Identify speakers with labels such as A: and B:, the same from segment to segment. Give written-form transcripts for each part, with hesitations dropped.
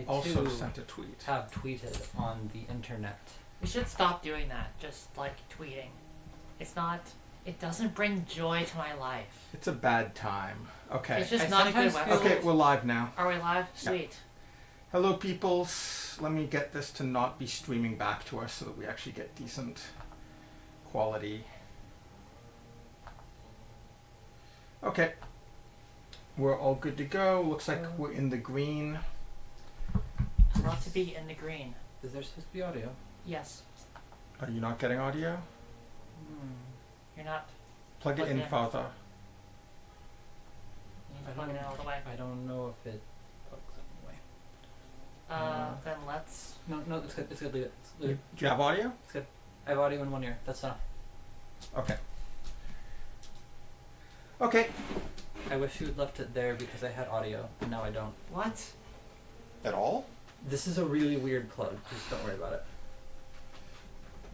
A: I
B: also
A: too
B: sent a tweet.
A: have tweeted on the internet.
C: We should stop doing that, just like tweeting. It doesn't bring joy to my life.
B: It's a bad time. Okay.
C: It's just
A: I
C: not a good
A: sometimes
C: website.
B: Okay, we're live now.
C: Are we live? Sweet.
B: Hello, peoples. Let me get this to not be streaming back to us so that we actually get decent quality. Okay. We're all good to go. Looks like we're in the green.
C: I love to be in the green.
A: Is there supposed to be audio?
C: Yes.
B: Are you not getting audio?
C: You're not.
B: Plug it in farther.
C: You need to plug it in all the way.
A: I don't know if it plugs anyway.
C: Then let's.
A: No, it's good. It's good. Leave it. Leave it.
B: Do you have audio?
A: It's good. I have audio in one ear. That's enough.
B: Okay. Okay.
A: I wish you had left it there because I had audio, and now I don't.
C: What?
B: At all?
A: This is a really weird plug. Just don't worry about it.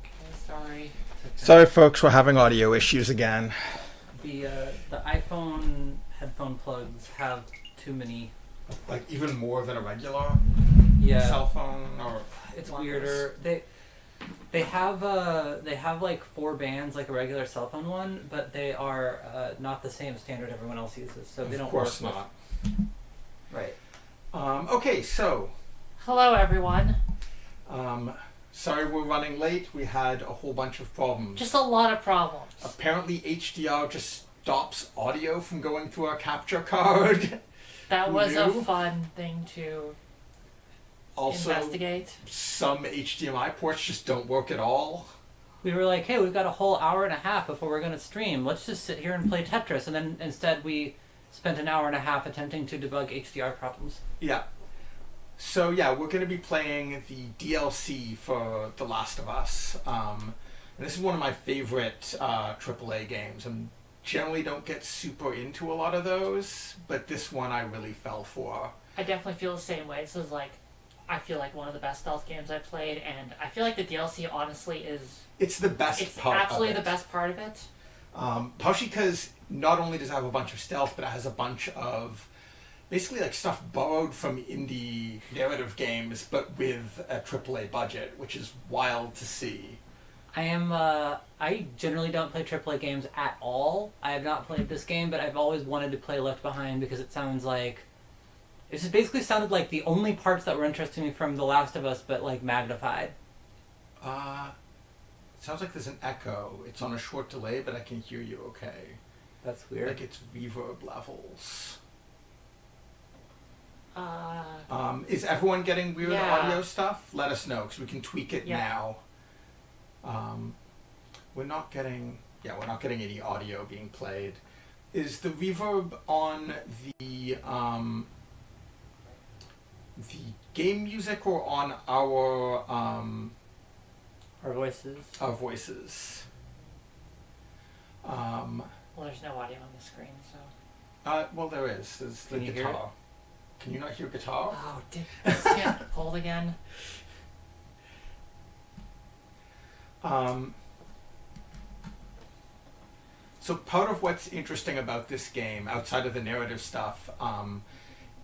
C: Okay, sorry.
A: It's okay.
B: Sorry, folks. We're having audio issues again.
A: The iPhone headphone plugs have too many.
B: Like even more than a regular cell phone, or
A: It's
C: Wireless.
A: weirder. They have like 4 bands like a regular cell phone one, but they are not the same standard everyone else uses, so they don't
B: of course
A: work
B: not.
A: Right.
B: Okay, so
C: Hello, everyone.
B: sorry we're running late. We had a whole bunch of problems.
C: Just a lot of problems.
B: Apparently HDR just stops audio from going through our capture card.
C: That
B: Who
C: was a
B: knew?
C: fun thing to
B: Also,
C: investigate.
B: some HDMI ports just don't work at all.
A: We were like, hey, we've got a whole hour and a half before we're going to stream. Let's just sit here and play Tetris. And then instead we spent an hour and a half attempting to debug HDR problems.
B: Yeah. So yeah, we're going to be playing the DLC for The Last of Us. And this is one of my favorite AAA games. I generally don't get super into a lot of those, but this one I really fell for.
C: I definitely feel the same way. This is like, I feel like one of the best stealth games I played, and I feel like the DLC honestly is.
B: It's the best
C: It's
B: part
C: absolutely
B: of it.
C: the best part of it.
B: Partially because not only does it have a bunch of stealth, but it has a bunch of basically like stuff borrowed from indie narrative games, but with a AAA budget, which is wild to see.
A: I generally don't play AAA games at all. I have not played this game, but I've always wanted to play Left Behind because it sounds like... It just basically sounded like the only parts that were interesting me from The Last of Us, but like magnified.
B: It sounds like there's an echo. It's on a short delay, but I can hear you okay.
A: That's weird.
B: Like it's reverb levels.
C: Uh,
B: Is everyone getting weird
C: Yeah.
B: audio stuff? Let us know, because we can tweak it
C: Yeah.
B: now. We're not getting any audio being played. Is the reverb on the game music or on our
A: voices.
B: voices?
C: well, there's no audio on the screen, so.
B: Well, there is. There's the
A: Can you hear
B: guitar. Can you not hear guitar?
C: Oh, did this get pulled again?
B: So part of what's interesting about this game, outside of the narrative stuff,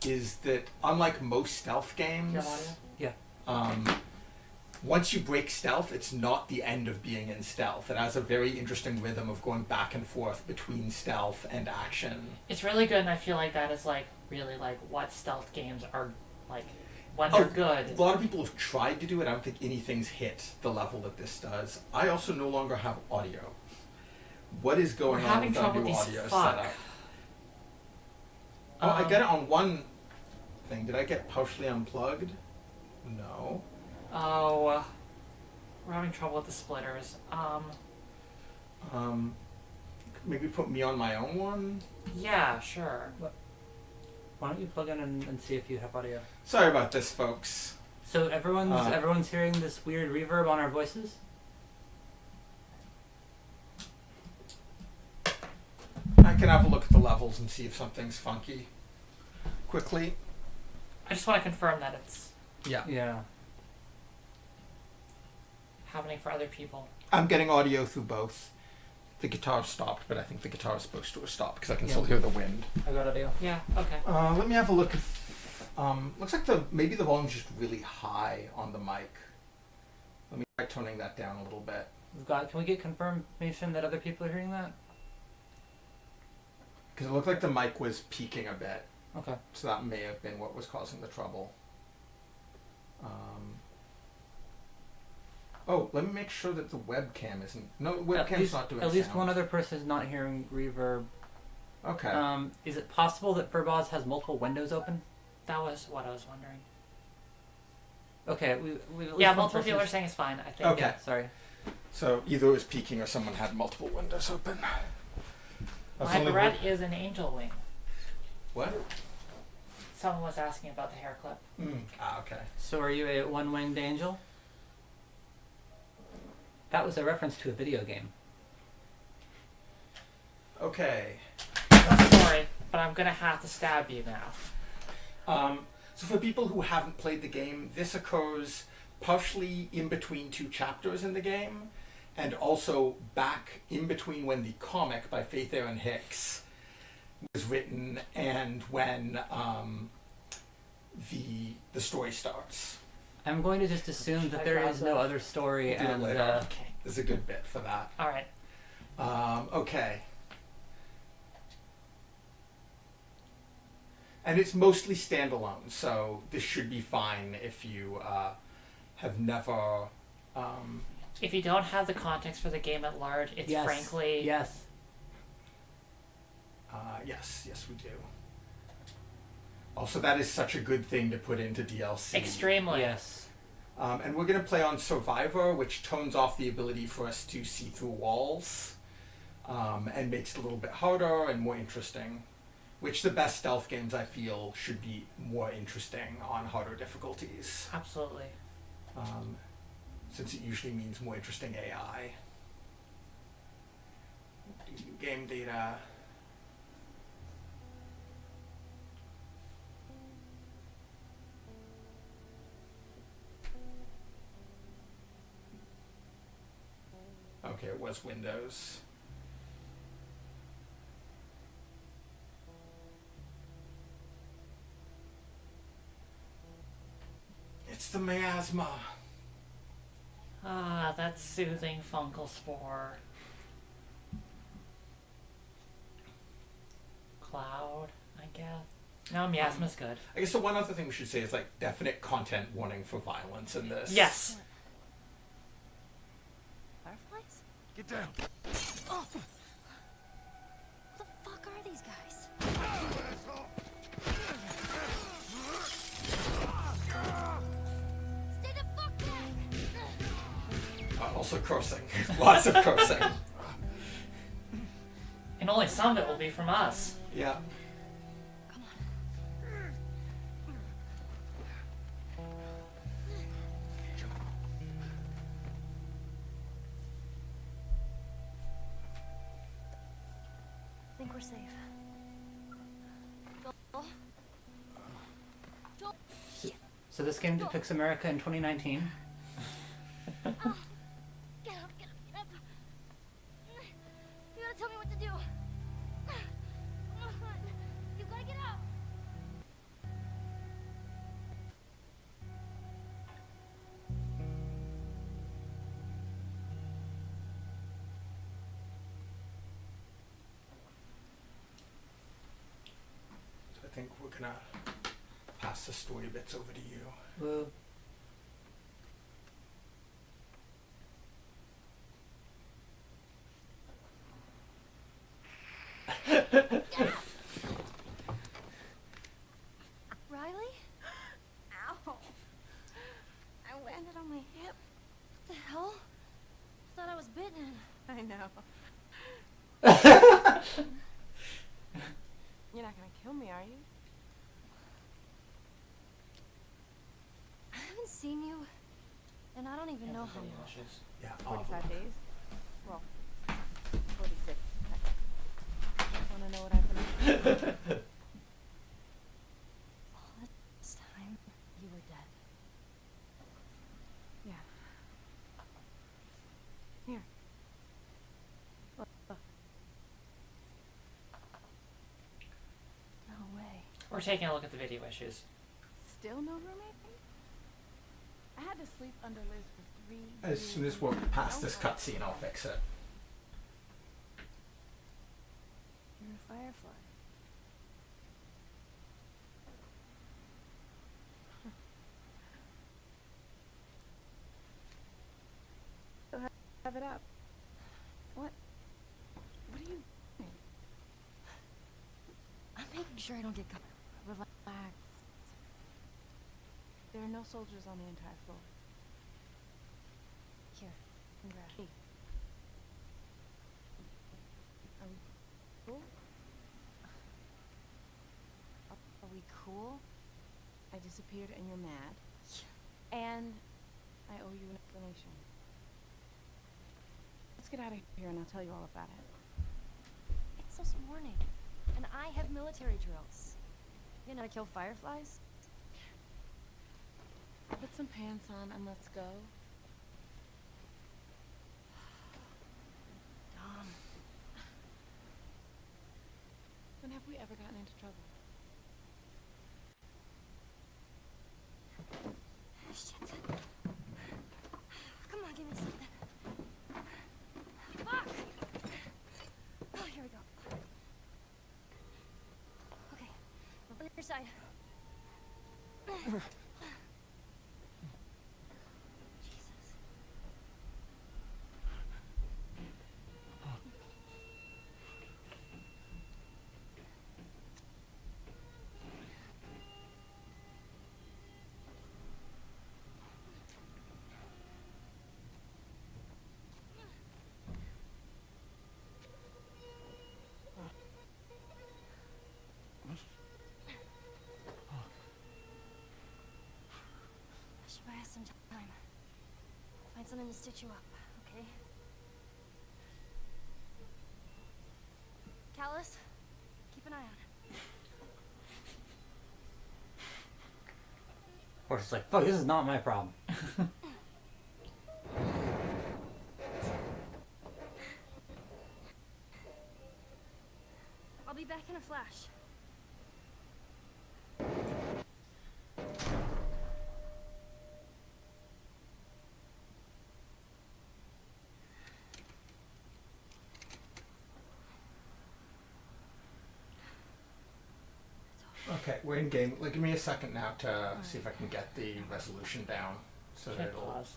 B: is that unlike most stealth
C: Do you
B: games,
C: have audio?
B: once you break stealth, it's not the end of being in stealth. It has a very interesting rhythm of going back and forth between stealth and action.
C: It's really good, and I feel like that is like really like what stealth games are like when they're good.
B: A lot of people have tried to do it. I don't think anything's hit the level that this does. I also no longer have audio. What is going
C: We're
B: on
C: having
B: with our
C: trouble
B: new
C: with these
B: audio
C: fuck.
B: setup? Oh, I get it on one thing. Did I get partially unplugged? No.
C: Oh, we're having trouble with the splitters.
B: Maybe put me on my own one?
C: Yeah, sure.
A: Why don't you plug in and see if you have audio?
B: Sorry about this, folks.
A: So everyone's hearing this weird reverb on our voices?
B: I can have a look at the levels and see if something's funky. Quickly.
C: I just want to confirm that it's
B: Yeah.
A: Yeah.
C: happening for other people.
B: I'm getting audio through both. The guitar stopped, but I think the guitar is supposed to have stopped because I can
A: Yeah.
B: still hear the wind.
A: I got audio.
C: Yeah, okay.
B: Let me have a look if Looks like maybe the volume's just really high on the mic. Let me try toning that down a little bit.
A: Can we get confirmation that other people are hearing that?
B: Because it looked like the mic was peaking a bit.
A: Okay.
B: So that may have been what was causing the trouble. Oh, let me make sure that the webcam isn't... No, webcam's not doing
A: At least
B: sound.
A: one other person is not hearing reverb.
B: Okay.
A: Is it possible that Furboz has multiple windows open?
C: That was what I was wondering.
A: Okay, we at least
C: Yeah,
A: one
C: multiple
A: person
C: people are
A: is-
C: saying it's fine, I think.
B: Okay.
A: Yeah, sorry.
B: So either it was peaking or someone had multiple windows open. That's
C: My
B: only
C: Barrett
B: one-
C: is an angel wing.
B: What?
C: Someone was asking about the hair clip.
B: Okay.
A: So are you a one-winged angel? That was a reference to a video game.
B: Okay.
C: Sorry, but I'm gonna have to stab you now.
B: So for people who haven't played the game, this occurs partially in between two chapters in the game, and also back in between when the comic by Faith Aaron Hicks was written and when the story starts.
A: I'm going to just assume
C: Should
A: that
C: I
A: there
C: grab
A: is no
C: that?
A: other story,
B: We'll do it
A: and
B: later.
C: Okay.
B: There's a good bit for that.
C: Alright.
B: Okay. And it's mostly standalone, so this should be fine if you have never...
C: If you don't have the context for the game at large, it's
A: yes,
C: frankly...
A: yes.
B: Yes, we do. Also, that is such a good thing to put into DLC.
C: Extremely.
A: Yes.
B: And we're going to play on Survivor, which tones off the ability for us to see through walls, and makes it a little bit harder and more interesting. Which the best stealth games, I feel, should be more interesting on harder difficulties.
C: Absolutely.
B: Since it usually means more interesting AI. Game data. Okay, it was Windows. It's the miasma.
C: Ah, that soothing fungal spore. Cloud, I guess. No, miasma's good.
B: I guess the one other thing we should say is like definite content warning for violence in this.
C: Yes.
D: Fireflies?
E: Get down.
D: Oh! Who the fuck are these guys? Stay the fuck back!
B: Also cursing. Lots of cursing.
C: And only some of it will be from us.
B: Yeah.
D: Come on. I think we're safe. Joel?
A: So this game depicts America in 2019.
D: Get up, get up, get up. You gotta tell me what to do. Come on. You gotta get out.
B: So I think we're gonna pass the story bits over to you.
A: Woo.
D: Riley? Ow. I landed on my hip. What the hell? I thought I was bitten.
F: I know. You're not gonna kill me, are you?
D: I haven't seen you, and I don't even know how long.
B: Yeah.
F: 45 days? Well, 46. Wanna know what I've been up to?
D: All this time, you were dead.
F: Yeah. Here. Look.
D: No way.
C: We're taking a look at the video issues.
F: Still no roommate? I had to sleep under Liz for 3
B: As
F: years.
B: soon as we're past this cutscene, I'll fix it.
F: You're a firefly. So have it up. What are you doing?
D: I'm making sure I don't get caught.
F: Relax. There are no soldiers on the entire floor.
D: Here,
F: Congrats. Hey. Are we cool? Are we cool? I disappeared and you're mad. And I owe you an explanation. Let's get out of here and I'll tell you all about it.
D: it's this morning, and I have military drills. You know how to kill fireflies?
F: Put some pants on and let's go.
D: Dumb.
F: When have we ever gotten into trouble?
D: Shit. Come on, give me something. Fuck! Oh, here we go. Okay, on your side. Jesus. I should buy us some time. Find something to stitch you up, okay? Callus, keep an eye on him.
A: Or just like, fuck, this is not my problem.
D: I'll be back in a flash.
B: Okay, we're in game. Like, give me a second now to see if I can get the resolution down. So that
C: Can't
B: it'll.
C: pause.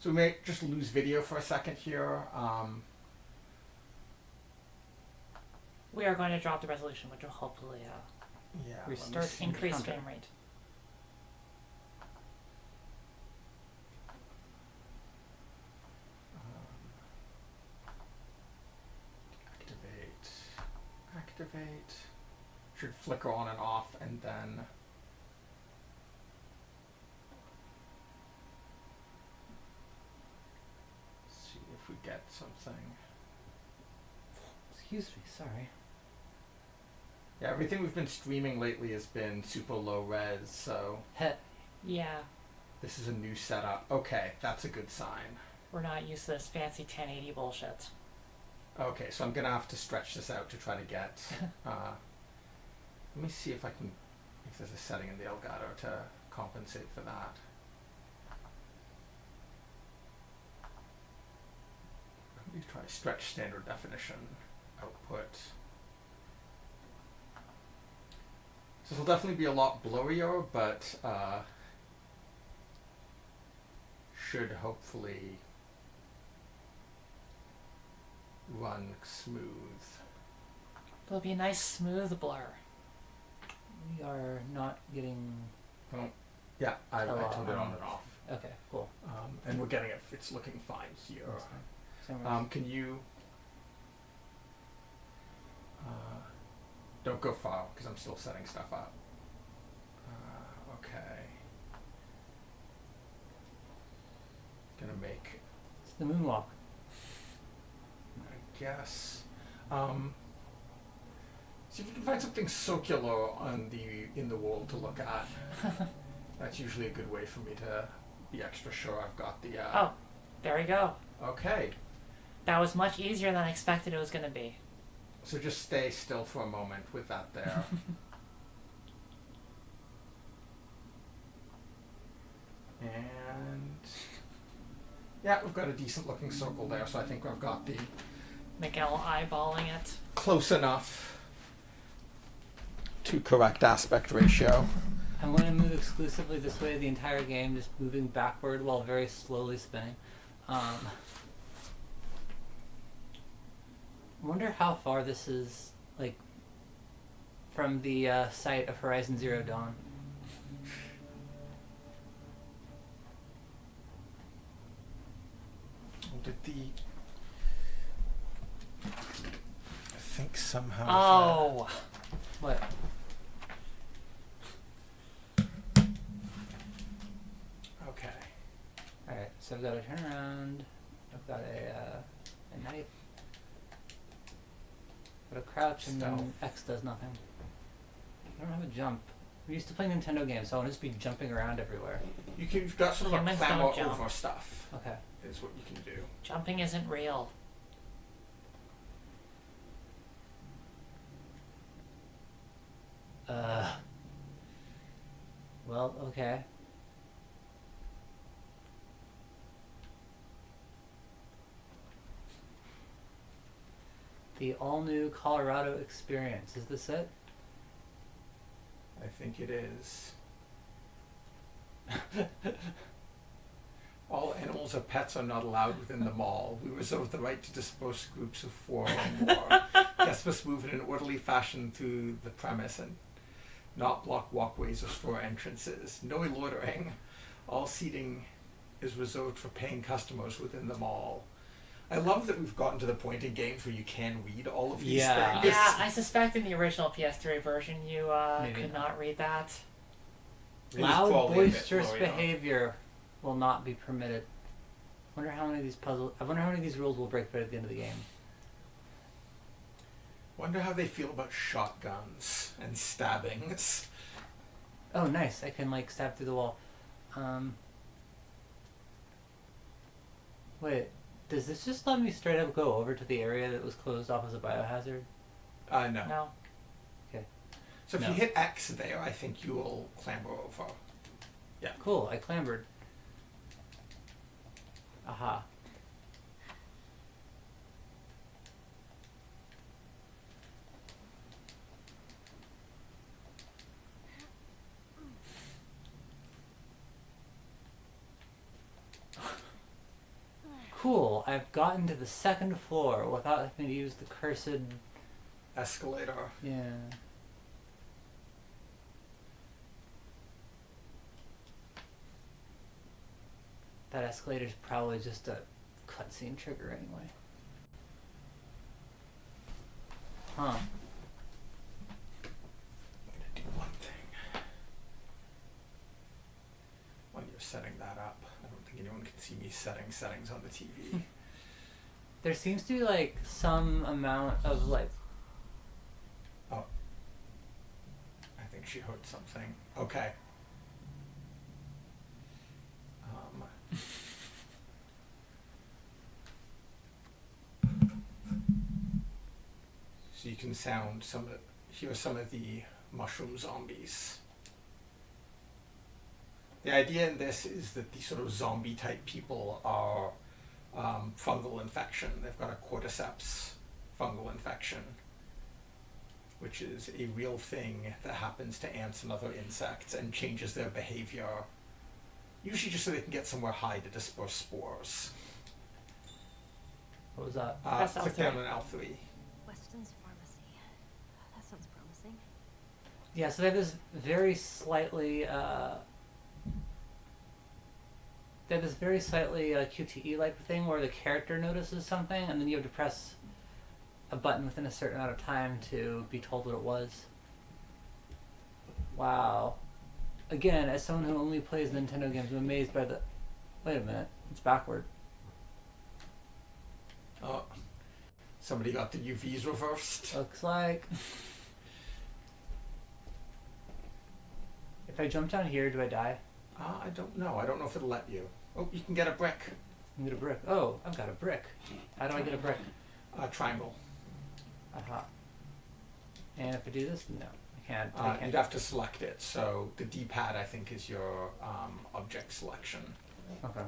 B: So we may just lose video for a second here.
C: We are going to drop the resolution, which will hopefully
B: Yeah. let me
A: Restart
B: see.
C: increase
A: Counter.
C: frame rate.
B: Activate. Activate. Should flicker on and off, and then. See if we get something.
A: Excuse me, sorry.
B: Yeah, everything we've been streaming lately has been super low res, so
A: Het.
C: Yeah,
B: this is a new setup. Okay, that's a good sign.
C: we're not used to this fancy 1080 bullshit.
B: Okay, so I'm gonna have to stretch this out to try to get. Let me see if I can, if there's a setting in the Elgato to compensate for that. Let me try stretch standard definition output. So this will definitely be a lot blurrier, but should hopefully run smooth.
C: It'll be a nice smooth blur.
A: We are not getting.
B: Yeah, I
A: Oh,
B: turned it on and off.
A: Okay, cool.
B: And we're getting it, it's looking fine here.
A: That's fine. Same as-
B: Can you, don't go far, because I'm still setting stuff up. Okay. Gonna make,
A: It's the moonwalk.
B: I guess, see if you can find something circular on in the wall to look at. That's usually a good way for me to be extra sure I've got the,
C: Oh, there we go.
B: okay.
C: That was much easier than I expected it was going to be.
B: So just stay still for a moment with that there. Yeah, we've got a decent looking circle there, so I think I've got the
C: Miguel eyeballing it.
B: close enough to correct aspect ratio.
A: I'm going to move exclusively this way the entire game, just moving backward while very slowly spinning. I wonder how far this is, like, from the site of Horizon Zero Dawn.
B: Did the... I think somehow...
C: Oh,
A: What?
B: Okay.
A: Alright, so I've got a turnaround, I've got a knife, got a crouch, and then
B: Stealth.
A: X does nothing. I don't have a jump. We used to play Nintendo games, so I'll just be jumping around everywhere.
B: You've got sort of a
C: Humans
B: clamor
C: don't jump.
B: over stuff,
A: Okay.
B: is what you can do.
C: jumping isn't real.
A: Well, okay. The all-new Colorado Experience. Is this it?
B: I think it is. All animals or pets are not allowed within the mall. We reserve the right to disperse groups of 4 or more. Guests must move in an orderly fashion through the premise and not block walkways or store entrances. No loitering. All seating is reserved for paying customers within the mall. I love that we've gotten to the point in games where you can read all of these
A: Yeah.
B: things.
C: Yeah, I suspect in the original PS3 version you
A: Maybe
C: could
A: not.
C: not read that.
B: It is
A: Loud,
B: probably a bit
A: boisterous
B: blurry, though.
A: behavior will not be permitted. I wonder how many of these rules will break at the end of the game.
B: Wonder how they feel about shotguns and stabbings.
A: Oh, nice! I can like stab through the wall. Wait, does this just let me straight up go over to the area that was closed off as a biohazard?
B: No.
C: No.
B: So if
A: No.
B: you hit X there, I think you will clamber over.
A: Cool, I clambered. Aha. Cool, I've gotten to the second floor without having to use the cursed...
B: Escalator.
A: Yeah. That escalator's probably just a cutscene trigger anyway. Huh.
B: I'm gonna do one thing. When you're setting that up, I don't think anyone can see me setting settings on the TV.
A: There seems to be like some amount of like...
B: Oh. I think she heard something. Okay. So you can hear some of the mushroom zombies. The idea in this is that these sort of zombie type people are fungal infection. They've got a cordyceps fungal infection, which is a real thing that happens to ants and other insects and changes their behavior, usually just so they can get somewhere high to disperse spores.
A: What was that?
C: That's
B: Click
C: L3.
B: down on L3.
F: Weston's Pharmacy. That sounds promising.
A: Yeah, so they have this very slightly QTE-like thing where the character notices something and then you have to press a button within a certain amount of time to be told what it was. Wow. Again, as someone who only plays Nintendo games, I'm amazed by the... Wait a minute, it's backward.
B: Oh, somebody got the UVs reversed.
A: Looks like... If I jump down here, do I die?
B: I don't know. I don't know if it'll let you. Oh, you can get a brick.
A: I get a brick. Oh, I've got a brick. How do I get a brick?
B: Triangle.
A: Aha. And if I do this, no, I can't. I can't.
B: You'd have to select it. So the D-pad, I think, is your object selection.
A: Okay.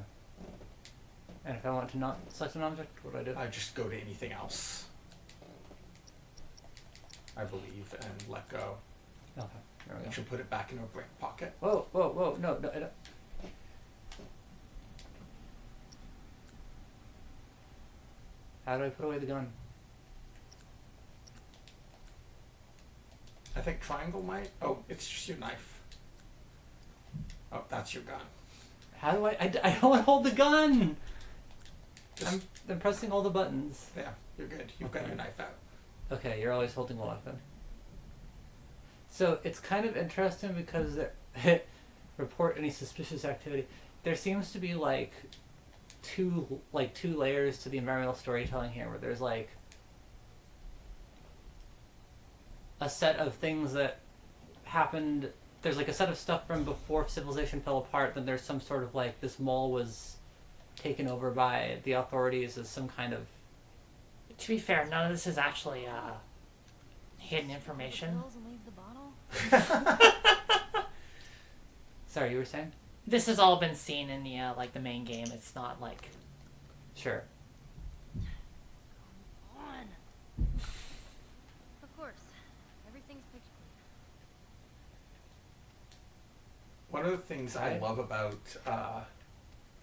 A: And if I want to not select an object, what do I do?
B: I just go to anything else, I believe, and let go.
A: Okay, there we go.
B: You should put it back in a break pocket.
A: Whoa, whoa, whoa, no, I don't. How do I put away the gun?
B: I think triangle might. Oh, it's just your knife. Oh, that's your gun.
A: How do I don't want to hold the gun!
B: Just,
A: I'm pressing all the buttons.
B: yeah, you're good. You've got
A: Okay.
B: your knife out.
A: Okay, you're always holding a weapon. So it's kind of interesting because report any suspicious activity. There seems to be like two layers to the environmental storytelling here, where there's like a set of things that happened. There's like a set of stuff from before civilization fell apart. Then there's some sort of like this mall was taken over by the authorities as some kind of.
C: To be fair, none of this is actually hidden information.
F: Pills and leave the bottle?
A: Sorry, you were saying?
C: This has all been seen in the like the main game. It's not like
A: Sure.
F: On. Of course. Everything's picture
B: One of the things I
A: Right.
B: love about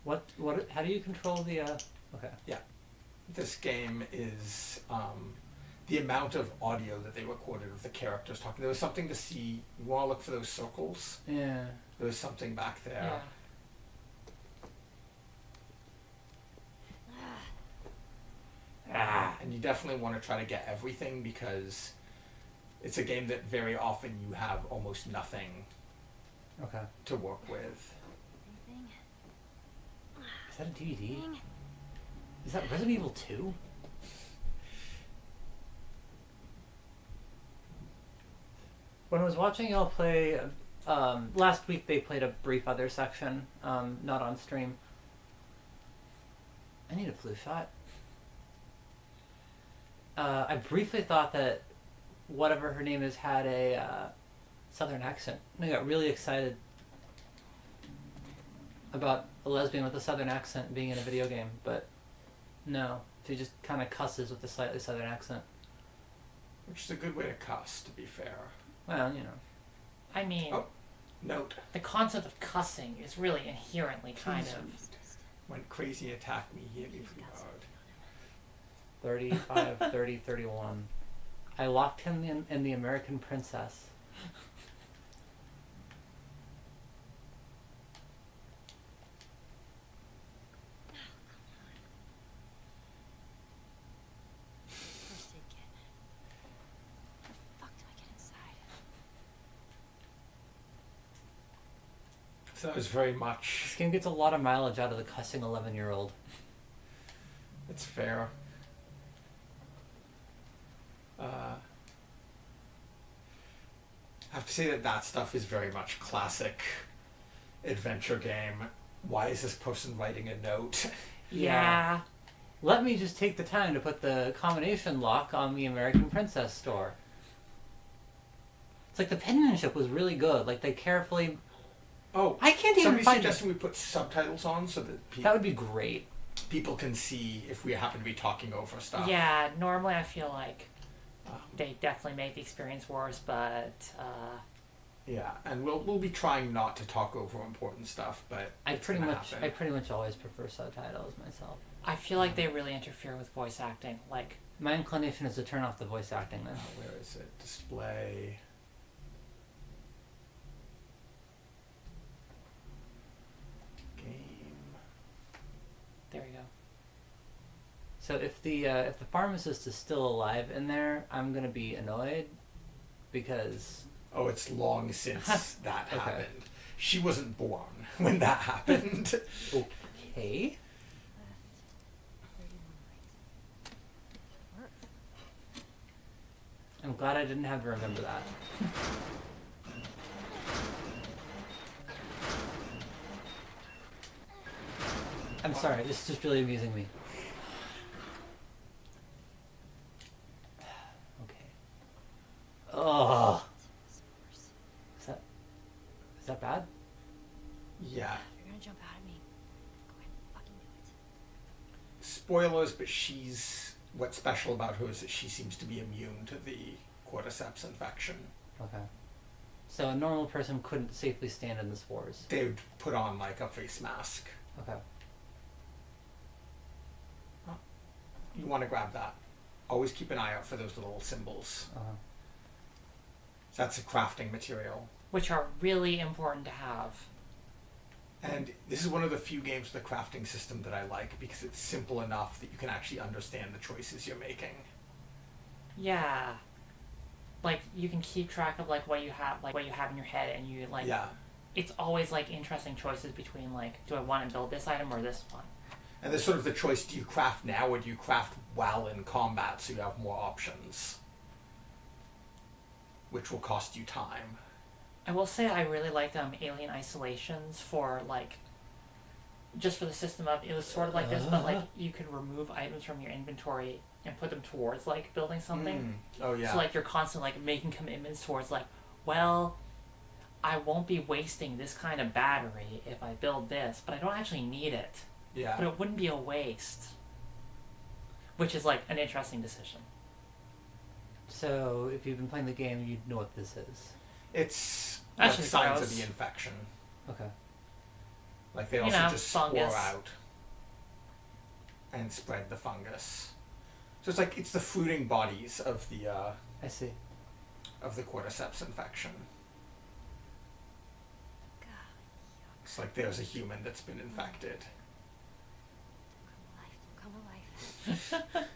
A: What? How do you control the? Okay.
B: this game is the amount of audio that they recorded of the characters talking. There was something to see. You want to look for those circles.
A: Yeah.
B: There was something back there.
A: Ah.
B: And you definitely want to try to get everything because it's a game that very often you have almost nothing
A: Okay.
B: to work with.
F: anything.
A: Is that a DVD?
F: Thing.
A: Is that Resident Evil 2? When I was watching y'all play, last week they played a brief other section, not on stream. I need a flu shot. I briefly thought that whatever her name is had a southern accent. And I got really excited about a lesbian with a southern accent being in a video game, but no, she just kind of cusses with a slightly southern accent.
B: Which is a good way to cuss, to be fair.
A: Well, you know.
C: I mean,
B: Oh. Note,
C: the concept of cussing is really inherently kind of.
B: when Crazy attacked me, he hit me pretty hard.
A: 35, 30, 31. I locked him in the American Princess.
F: First aid kit. How the fuck do I get inside?
B: So that was very
A: This
B: much.
A: game gets a lot of mileage out of the cussing 11-year-old.
B: It's fair. I have to say that stuff is very much classic adventure game. Why is this person writing a note?
C: Yeah.
A: Let me just take the time to put the combination lock on the American Princess store. It's like the penmanship was really good. Like they carefully.
B: Oh,
A: I can't even
B: somebody
A: find it.
B: suggested we put subtitles on so that
A: That would be great.
B: people can see if we happen to be talking over stuff.
C: Yeah, normally I feel like
B: Um,
C: they definitely make the experience worse, but
B: yeah, and we'll be trying not to talk over important stuff, but
A: I
B: it's
A: pretty
B: gonna
A: much always prefer subtitles myself.
C: I feel like they really interfere with voice acting. Like,
A: My inclination is to turn off the voice acting then.
B: Where is it? Display. Game.
C: there you go.
A: So if the pharmacist is still alive in there, I'm gonna be annoyed because
B: Oh, it's long since that
A: Okay.
B: happened. She wasn't born when that happened.
A: okay.
F: Left. 31 right. Work.
A: I'm glad I didn't have to remember that. I'm sorry, this is just really amusing me. Okay. Oh,
F: Spores.
A: is that bad?
B: Yeah.
F: If you're gonna jump out at me, go ahead and fucking do it.
B: spoilers, but what's special about her is that she seems to be immune to the cordyceps infection.
A: Okay. So a normal person couldn't safely stand in the spores.
B: They would put on like a face mask.
A: Okay.
B: You want to grab that. Always keep an eye out for those little symbols.
A: Uh-huh.
B: That's a crafting material.
C: Which are really important to have.
B: And this is one of the few games with a crafting system that I like because it's simple enough that you can actually understand the choices you're making.
C: Yeah. Like, you can keep track of, like, what you have in your head, and you, like...
B: Yeah.
C: It's always, like, interesting choices between, like, do I want to build this item or this one?
B: And there's sort of the choice, do you craft now or do you craft while in combat so you have more options? Which will cost you time.
C: I will say I really liked Alien Isolations for, like... Just for the system of... It was sort of like this, but, like, you could remove items from your inventory and put them towards, like, building something.
B: Oh, yeah.
C: So, like, you're constantly, like, making commitments towards, like, well, I won't be wasting this kind of battery if I build this, but I don't actually need it.
B: Yeah.
C: But it wouldn't be a waste. Which is, like, an interesting decision.
A: So if you've been playing the game, you'd know what this is.
B: It's
C: Actually,
B: like signs
C: gross.
B: of the infection.
A: Okay.
B: Like they
C: You
B: also
C: know,
B: just
C: fungus.
B: spore out and spread the fungus. So it's like it's the fruiting bodies of the
A: I see.
B: cordyceps infection.
F: God,
B: It's like there's a human that's been infected.
F: don't come alive.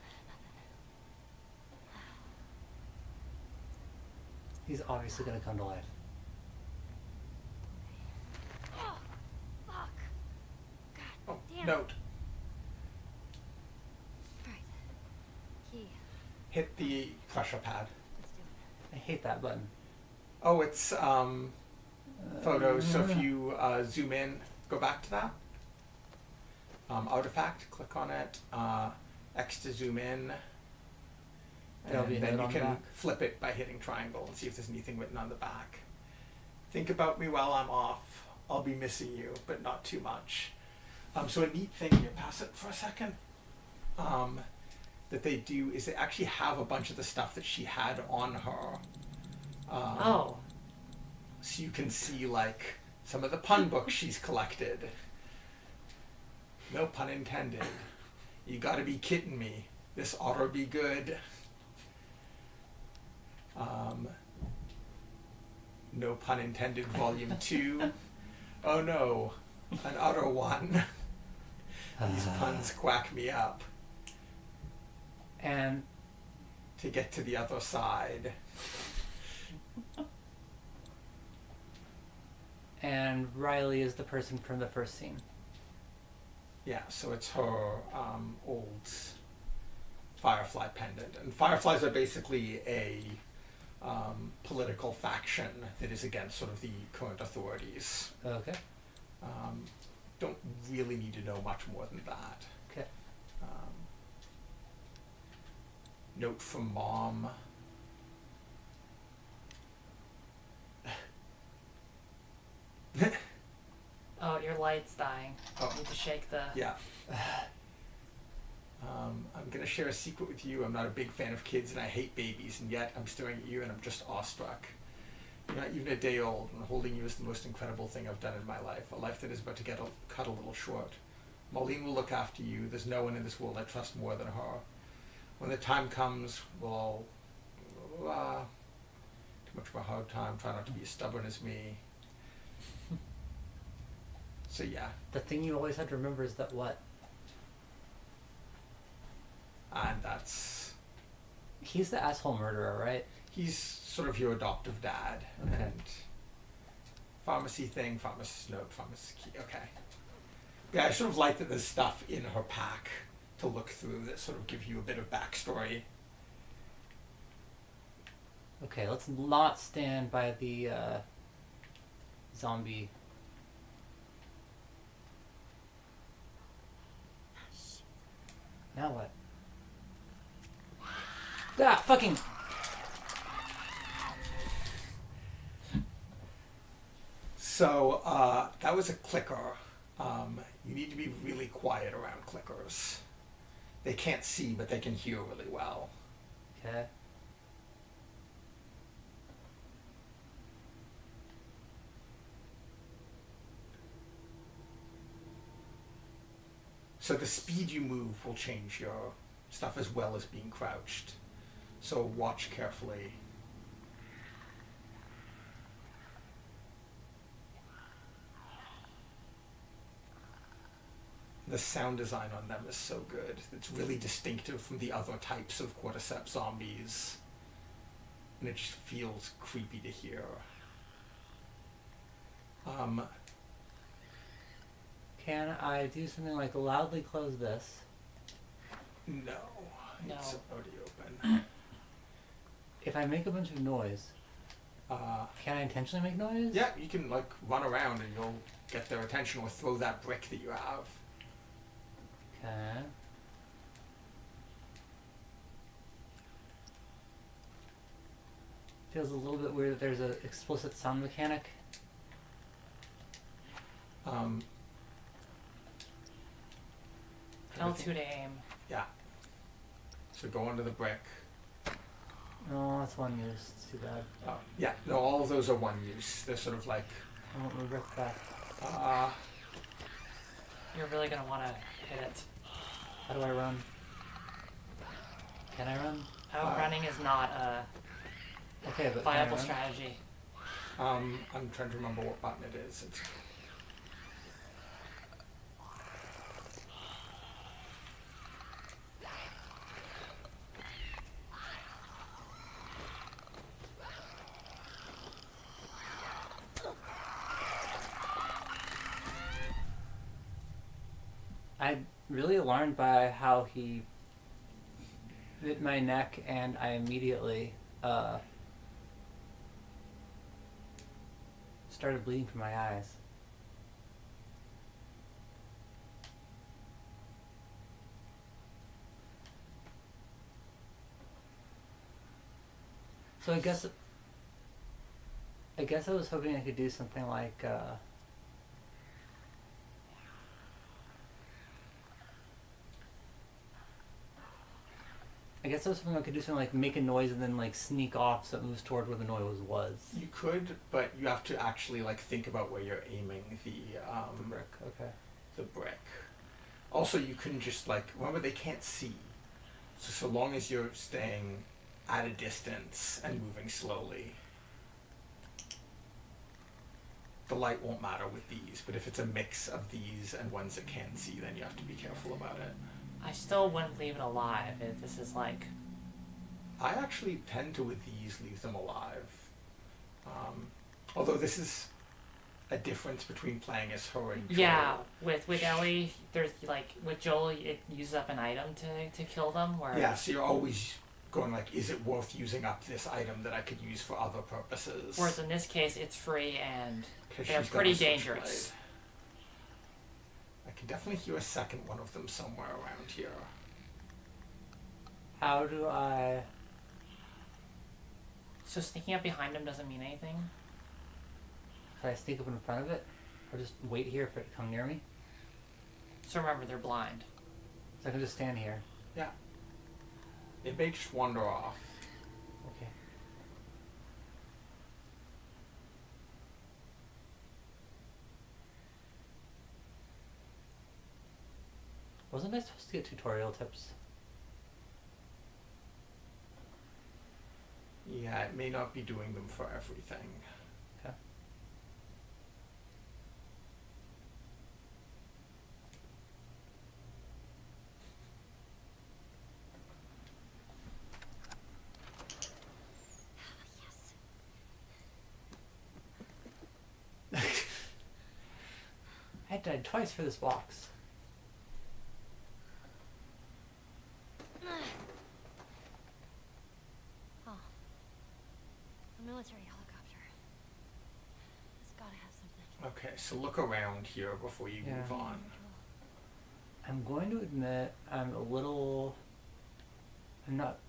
A: He's obviously going to come to life.
F: Oh, fuck. God
B: Oh,
F: damn.
B: note.
F: Right. Key.
B: Hit the pressure pad.
F: Let's do it.
A: I hate that button.
B: Oh, it's photos. So if you zoom in, go back to that. Artifact, click on it. X to zoom in.
A: There'll be a
B: And then
A: note
B: you
A: on the
B: can
A: back.
B: flip it by hitting triangle and see if there's anything written on the back. Think about me while I'm off. I'll be missing you, but not too much. So a neat thing, here, pass it for a second, that they do is they actually have a bunch of the stuff that she had on her.
C: Oh.
B: So you can see like some of the pun books she's collected. No pun intended. You gotta be kidding me. This oughter be good. No pun intended, volume 2. Oh no, an utter one. These puns quack me up.
A: And
B: To get to the other side.
A: Riley is the person from the first scene.
B: Yeah, so it's her old Firefly pendant. And Fireflies are basically a political faction that is against sort of the current authorities.
A: Okay.
B: Don't really need to know much more than that.
A: Okay.
B: Note from Mom.
C: Oh, your light's dying.
B: Oh.
C: You need to shake the...
B: Yeah. I'm going to share a secret with you. I'm not a big fan of kids and I hate babies, and yet I'm staring at you and I'm just awestruck. You're not even a day old, and holding you is the most incredible thing I've done in my life, a life that is about to get cut a little short. Marlene will look after you. There's no one in this world I trust more than her. When the time comes, we'll all... too much of a hard time. Try not to be as stubborn as me. So yeah,
A: The thing you always had to remember is that what?
B: and that's...
A: He's the asshole murderer, right?
B: He's sort of your adoptive dad.
A: Okay.
B: And pharmacy thing, pharmacist note, pharmacist key. Okay. Yeah, I sort of like that there's stuff in her pack to look through that sort of give you a bit of backstory.
A: Okay, let's not stand by the zombie. Now what? Ah, fucking!
B: So that was a clicker. You need to be really quiet around clickers. they can't see, but they can hear really well.
A: Okay.
B: So the speed you move will change your stuff as well as being crouched. So watch carefully. The sound design on them is so good. It's really distinctive from the other types of cordyceps zombies. And it just feels creepy to hear.
A: Can I do something like loudly close this?
B: No.
C: No.
B: It's already open.
A: If I make a bunch of noise, can I intentionally make noise?
B: Yeah, you can like run around and you'll get their attention or throw that brick that you have.
A: Okay. Feels a little bit weird that there's an explicit sound mechanic.
C: L2 to aim.
B: Yeah. So go under the brick.
A: Oh, that's one use. It's too bad.
B: Yeah, no, all of those are one use. They're sort of like,
A: I want my brick back.
C: You're really gonna want to hit it.
A: How do I run? Can I run?
C: Oh, running is not a
A: Okay, but
C: viable
A: can I run?
C: strategy.
B: I'm trying to remember what button it is. It's,
A: I'm really alarmed by how he bit my neck, and I immediately started bleeding from my eyes. So I guess I was hoping I could do something like I guess I was hoping I could do something like make a noise and then like sneak off so it moves toward where the noise was.
B: you could, but you have to actually like think about where you're aiming the
A: Brick, okay.
B: the brick. Also, you can just like remember they can't see, so long as you're staying at a distance and moving slowly, the light won't matter with these. But if it's a mix of these and ones that can't see, then you have to be careful about it.
C: I still wouldn't leave it alive. This is like...
B: I actually tend to with these leave them alive. Although this is a difference between playing as her and Joel.
C: Yeah, with Ellie, there's like, with Joel, it uses up an item to kill them, where...
B: Yeah, so you're always going like, is it worth using up this item that I could use for other purposes?
C: Whereas in this case, it's free and
B: 'Cause
C: they're
B: she's got
C: pretty
B: a switchblade.
C: dangerous.
B: I can definitely hear a second one of them somewhere around here.
A: How do I
C: So sneaking up behind him doesn't mean anything?
A: can I sneak up in front of it? Or just wait here for it to come near me?
C: So remember, they're blind.
A: So I can just stand here.
B: Yeah. It may just wander off.
A: Okay. Wasn't I supposed to get tutorial tips?
B: Yeah, it may not be doing them for everything.
A: Okay. I died twice for this box.
D: Oh. A military helicopter. It's gotta have something.
B: Okay, so look around here before you
A: Yeah.
B: move on.
A: I'm going to admit I'm a little... I'm not...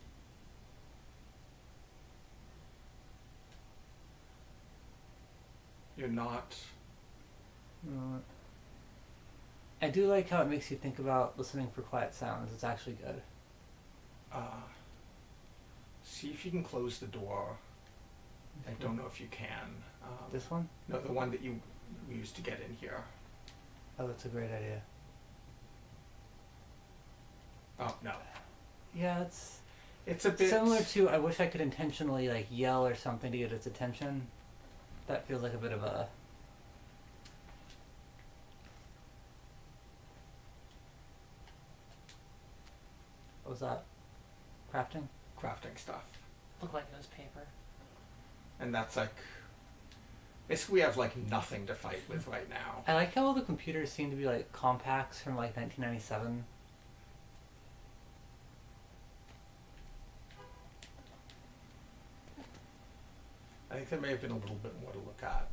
B: You're not...
A: I do like how it makes you think about listening for quiet sounds. It's actually good.
B: See if you can close the door. I don't know if you can.
A: This one?
B: No, the one that you used to get in here.
A: Oh, that's a great idea.
B: Oh, no.
A: Yeah,
B: It's a bit...
A: similar to I wish I could intentionally like yell or something to get its attention. That feels like a bit of a... What was that? Crafting?
B: crafting stuff.
C: Looked like it was paper.
B: And that's like... Basically, we have like nothing to fight with right now.
A: I like how all the computers seem to be like compacts from like 1997.
B: I think there may have been a little bit more to look at.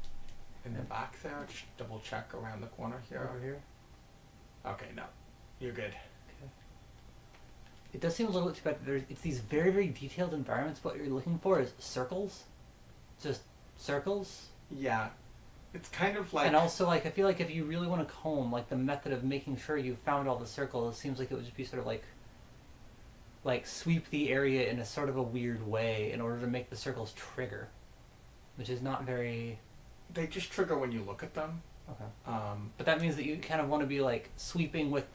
B: In the back there, just double check around the corner here.
A: Over here.
B: Okay, no. You're good.
A: Okay. It does seem a little bit too bad. It's these very, very detailed environments. What you're looking for is circles. Just circles.
B: Yeah. It's kind of like...
A: And also, like, I feel like if you really want to comb, like, the method of making sure you found all the circles, it seems like it would just be sort of like sweep the area in a sort of a weird way in order to make the circles trigger, which is not very...
B: They just trigger when you look at them.
A: Okay. But that means that you kind of want to be, like, sweeping with...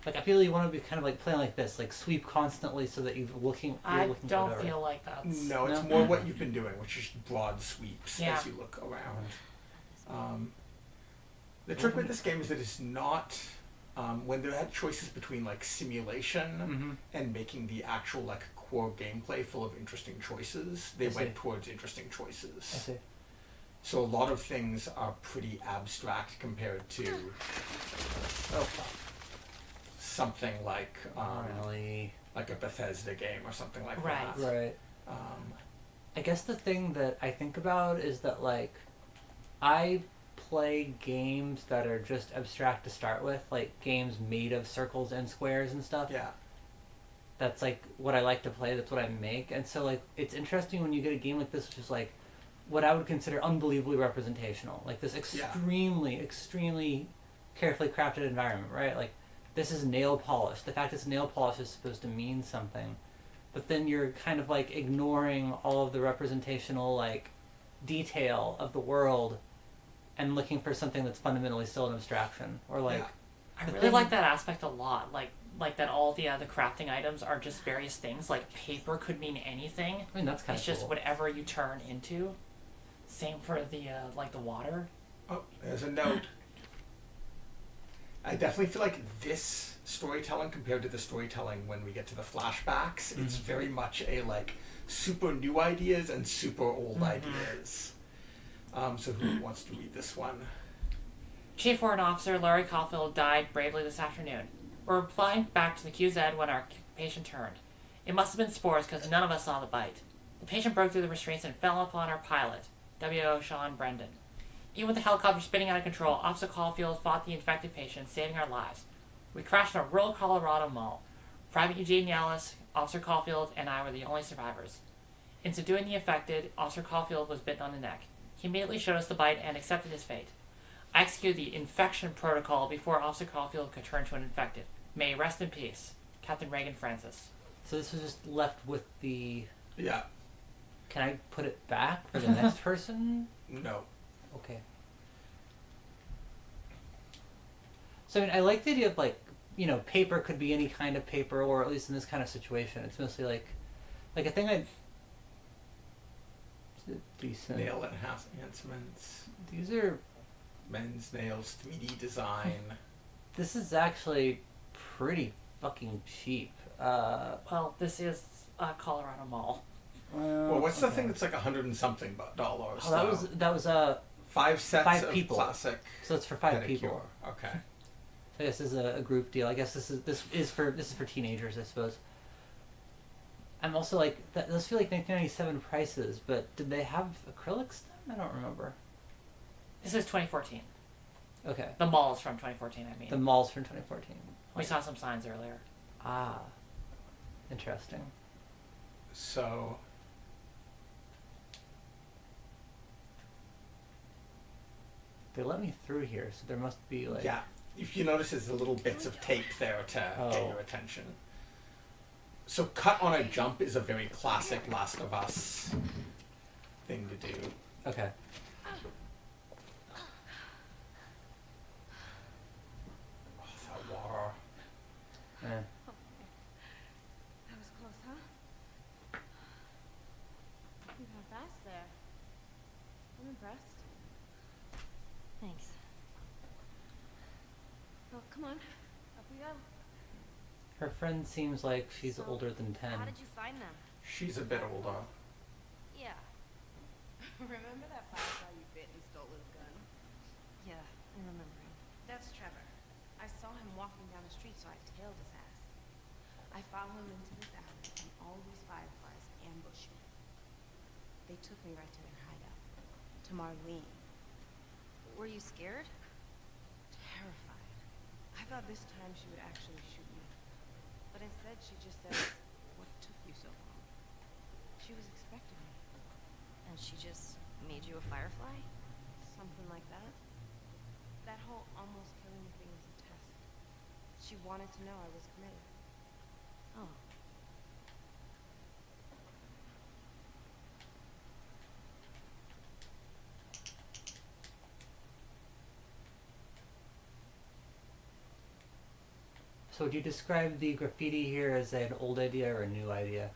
A: Like, I feel you want to be kind of, like, playing like this, like, sweep constantly so that you're looking
C: I
A: for
C: don't
A: whatever.
C: feel like that's...
B: No, it's
A: No?
B: more what you've been doing, which is broad sweeps
C: Yeah.
B: as you look around. The trick with this game is that it's not... when they had choices between, like, simulation and making the actual, like, core gameplay full of interesting choices, they
A: I see.
B: went towards interesting
A: I
B: choices.
A: see.
B: So a lot of things are pretty abstract compared to something like
A: Really?
B: like a Bethesda game or something like
C: Right.
B: that.
A: Right.
B: Um,
A: I guess the thing that I think about is that, like, I play games that are just abstract to start with, like games made of circles and squares and stuff.
B: yeah,
A: That's, like, what I like to play. That's what I make. And so, like, it's interesting when you get a game like this, which is, like, what I would consider unbelievably representational. Like, this extremely, extremely carefully crafted environment, right? Like, this is nail polish. The fact it's nail polish is supposed to mean something. But then you're kind of, like, ignoring all of the representational, like, detail of the world and looking for something that's fundamentally still an abstraction. Or, like...
B: Yeah.
C: I
A: the
C: really
A: thing-
C: like that aspect a lot. Like that all the crafting items are just various things. Like paper could mean anything.
A: I mean, that's kind
C: It's
A: of
C: just
A: cool.
C: whatever you turn into. Same for the like the water.
B: Oh, there's a note. I definitely feel like this storytelling compared to the storytelling when we get to the flashbacks, it's very much a like super new ideas and super old ideas. So who wants to read this one?
C: Chief Warrant Officer Larry Caulfield died bravely this afternoon. We're flying back to the QZ when our patient turned. It must have been spores because none of us saw the bite. The patient broke through the restraints and fell upon our pilot, W.O. Sean Brendan. Even with the helicopter spinning out of control, Officer Caulfield fought the infected patient, saving our lives. We crashed in a rural Colorado mall. Private Eugene Yellis, Officer Caulfield, and I were the only survivors. In subduing the affected, Officer Caulfield was bitten on the neck. He immediately showed us the bite and accepted his fate. I executed the infection protocol before Officer Caulfield could turn to an infected. May he rest in peace. Captain Reagan Francis.
A: So this was just left with the...
B: Yeah.
A: Can I put it back for the next person?
B: No.
A: Okay. So I mean, I like the idea of, like, you know, paper could be any kind of paper, or at least in this kind of situation, it's mostly like a thing I'd... Decent.
B: Nail enhancements.
A: These are...
B: Men's nails 3D design.
A: This is actually pretty fucking cheap.
C: Well, this is a Colorado mall.
B: Well, what's the thing that's like $100 and something dollars?
A: Oh, that was
B: 5 sets
A: 5
B: of
A: people.
B: classic
A: So it's for 5
B: pedicure.
A: people.
B: Okay.
A: So this is a group deal. I guess this is for teenagers, I suppose. I'm also like, those feel like 1997 prices, but did they have acrylics then? I don't remember.
C: This is 2014.
A: Okay.
C: The mall is from 2014, I mean.
A: The mall's from 2014.
C: We saw some signs earlier.
A: Ah. Interesting.
B: So
A: They let me through here, so there must be like...
B: yeah, if you notice, there's the little bits of tape there to get
A: Oh.
B: your attention. So cut on a jump is a very classic Last of Us thing to do.
A: Okay.
B: Oh, that water.
A: Eh.
F: That was close, huh? You got fast there. I'm impressed.
D: Thanks.
F: Well, come on. Up we go.
A: Her friend seems like she's
D: So,
A: older than 10.
D: How did you find them?
B: She's a bit older.
D: Yeah.
F: Remember that firefly you bit and stole his gun?
D: Yeah, I remember him.
F: That's Trevor. I saw him walking down the street, so I tailed his ass. I followed him into this alley, and all these fireflies ambushed me. They took me right to their hideout. To Marlene.
D: Were you scared?
F: Terrified. I thought this time she would actually shoot me. But instead, she just said, "What took you so long?" She was expecting me.
D: And she just made you a firefly?
F: Something like that. That whole almost killing me thing was a test. She wanted to know I was committed.
D: Oh.
A: So would you describe the graffiti here as an old idea or a new idea?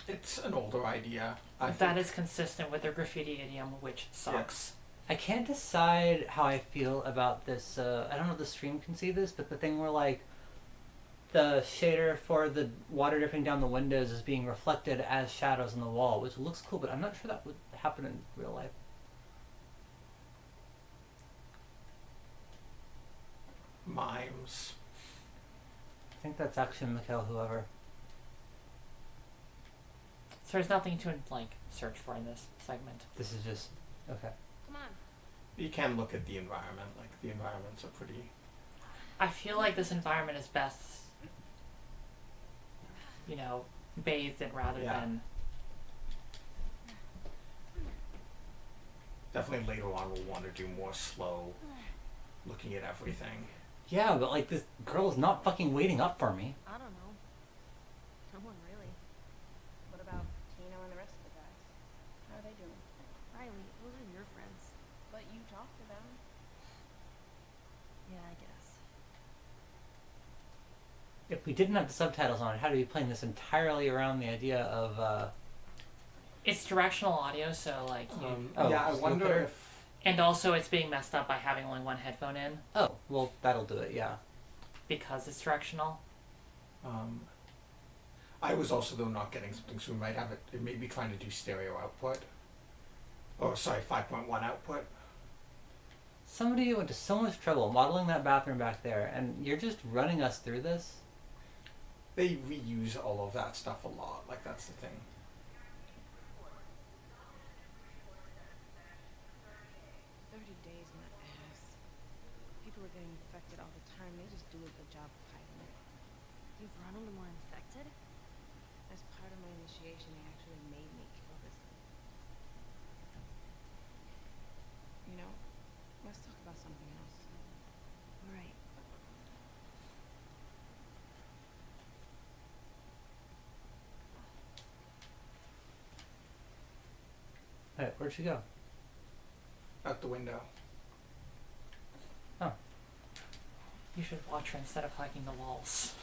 B: It's an older idea. I
C: That
B: think.
C: is consistent with their graffiti idiom, which sucks.
A: I can't decide how I feel about this. I don't know if the stream can see this, but the thing where like the shader for the water dripping down the windows is being reflected as shadows on the wall, which looks cool, but I'm not sure that would happen in real life.
B: Mimes.
A: I think that's Action Mikhail, whoever.
C: So there's nothing to like search for in this segment.
A: This is just okay.
F: Come on.
B: You can look at the environment. Like, the environments are pretty.
C: I feel like this environment is best, you know, bathed in rather
B: Yeah.
C: than.
B: Definitely later on we'll want to do more slow looking at everything.
A: Yeah, but like this girl is not fucking waiting up for me.
D: I don't know. No one really.
F: What about Tino and the rest of the guys? How are they doing?
D: Riley, those are your friends.
F: But you talk to them.
D: Yeah, I guess.
A: If we didn't have the subtitles on, how do we playing this entirely around the idea of
C: It's directional audio, so like you.
A: Oh,
B: yeah, I
A: so
B: wonder
A: better.
B: if.
C: And also, it's being messed up by having only one headphone in
A: oh, well that'll do it, yeah.
C: because it's directional.
B: I was also, though, not getting something, so we might have it. It may be trying to do stereo output. Or, sorry, 5.1 output.
A: Somebody went to so much trouble modeling that bathroom back there, and you're just running us through this?
B: They reuse all of that stuff a lot. Like, that's the thing.
F: Days my ass. People are getting infected all the time. They just do a good job of hiding it.
D: You've run into more infected?
F: As part of my initiation, they actually made me kill this thing. You know, let's talk about something else.
D: All right.
A: Alright, where'd she go?
B: Out the window.
C: You should watch her instead of hiking the walls.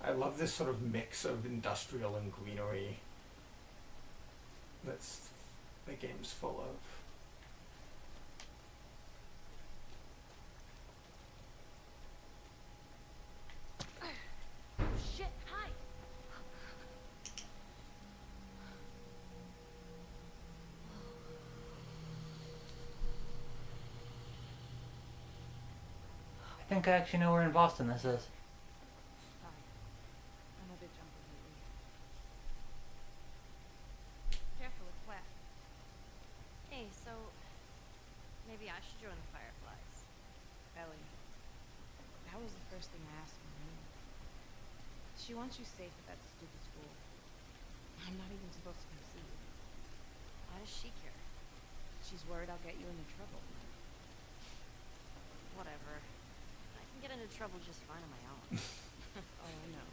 B: I love this sort of mix of industrial and greenery that's the game's full of.
D: Shit, hi!
A: I think I actually know where in Boston this is.
F: Sorry. Another jumper lately. Careful, it's wet.
D: Hey, so maybe I should join the Fireflies.
F: Ellie. That was the first thing I asked Marlene. She wants you safe at that stupid school. I'm not even supposed to come see you.
D: Why does she care?
F: She's worried I'll get you into trouble.
D: Whatever. I can get into trouble just fine on my own.
F: Oh, I know.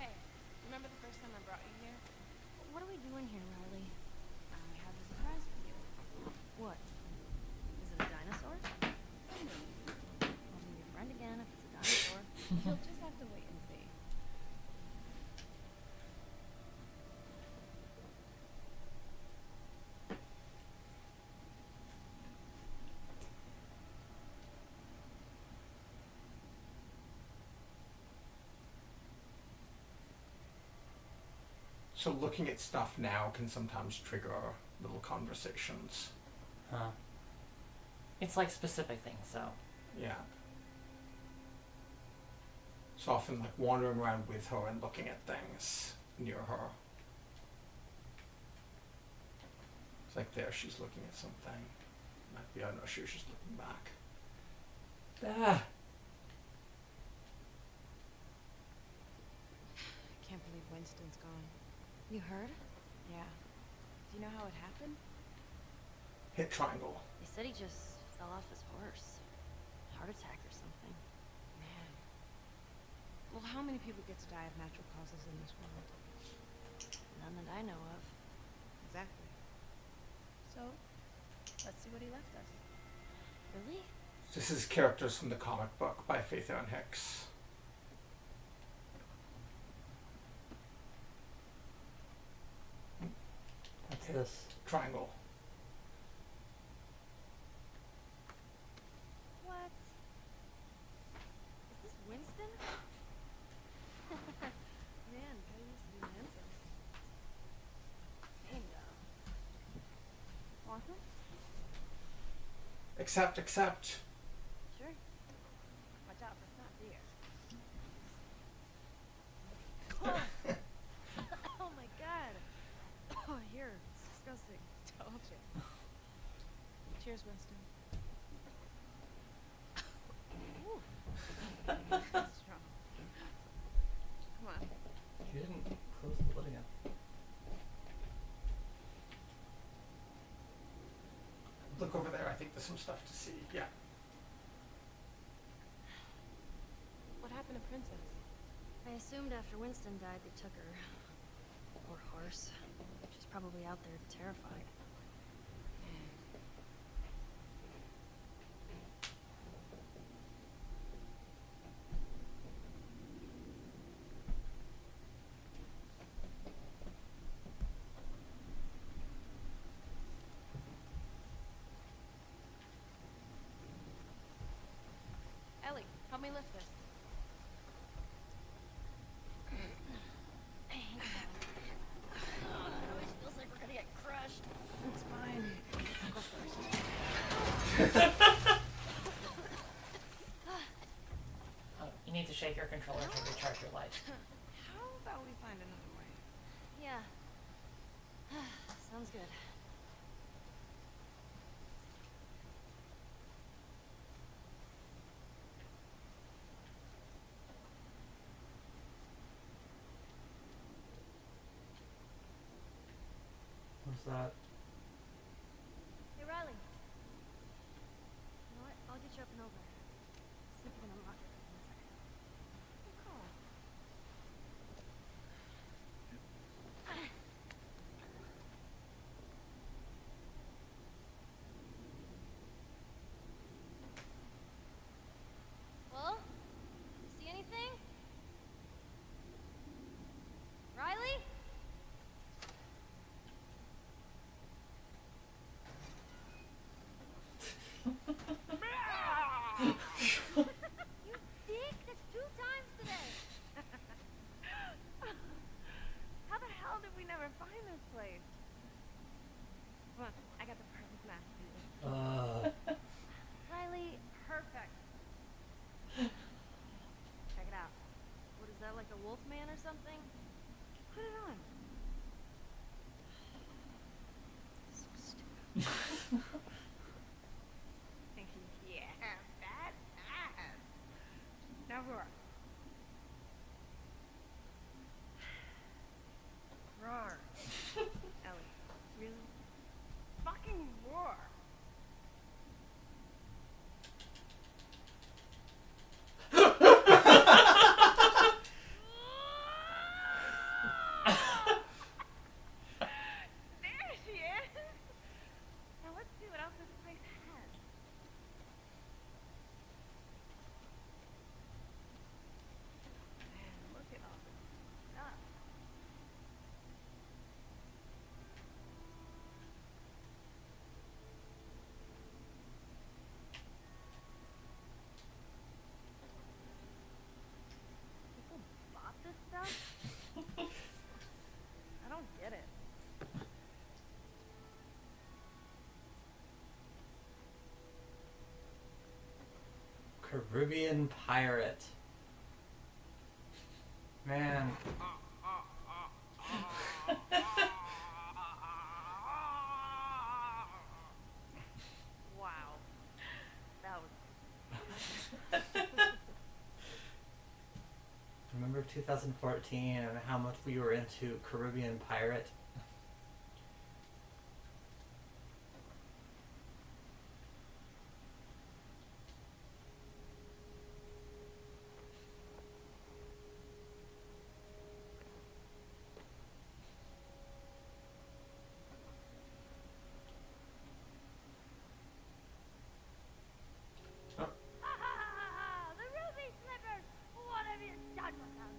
F: Hey, remember the first time I brought you here?
D: What are we doing here, Riley?
F: I have a surprise for you.
D: What? Is it a dinosaur? I'll be your friend again if it's a dinosaur.
F: You'll just have to wait and see.
B: So looking at stuff now can sometimes trigger little conversations.
A: Huh.
C: It's like specific things, so.
B: Yeah. So often like wandering around with her and looking at things near her. It's like there she's looking at something. Might be, I don't know, she was just looking back. Ah.
F: I can't believe Winston's gone.
D: You heard?
F: Yeah. Do you know how it happened?
B: Hit triangle.
D: They said he just fell off his horse. Heart attack or something.
F: Man. Well, how many people get to die of natural causes in this world?
D: None that I know of.
F: Exactly. So, let's see what he left us.
D: Really?
B: This is characters from the comic book by Faith Erin Hicks.
A: What's this?
B: Triangle.
D: What? Is this Winston? Man, guy used to be handsome. Bingo. Want him?
B: Accept.
D: Sure.
F: Watch out, that's not deer.
D: Oh my god. Oh, here. It's disgusting.
F: Told you. Cheers, Winston.
D: Ooh.
F: That's strong. Come on.
A: You didn't close the lid again.
B: Look over there, I think there's some stuff to see. Yeah.
F: What happened to Princess?
D: I assumed after Winston died they took her. Poor horse. She's probably out there terrified.
F: Ellie, help me lift this.
D: Oh, it always feels like we're gonna get crushed.
F: It's fine. I'll go first.
C: Oh, you need to shake your controller to recharge your light.
F: How about we find another way?
D: Yeah. Sounds good.
A: What's that?
D: Hey, Riley. You know what? I'll get you up and over. See if you can unlock it in a second. Good call. Well, you see anything? Riley?
A: Caribbean pirate. Man.
D: Wow. That was
A: Remember 2014 and how much we were into Caribbean pirate?
D: the ruby slippers! What have you done with them?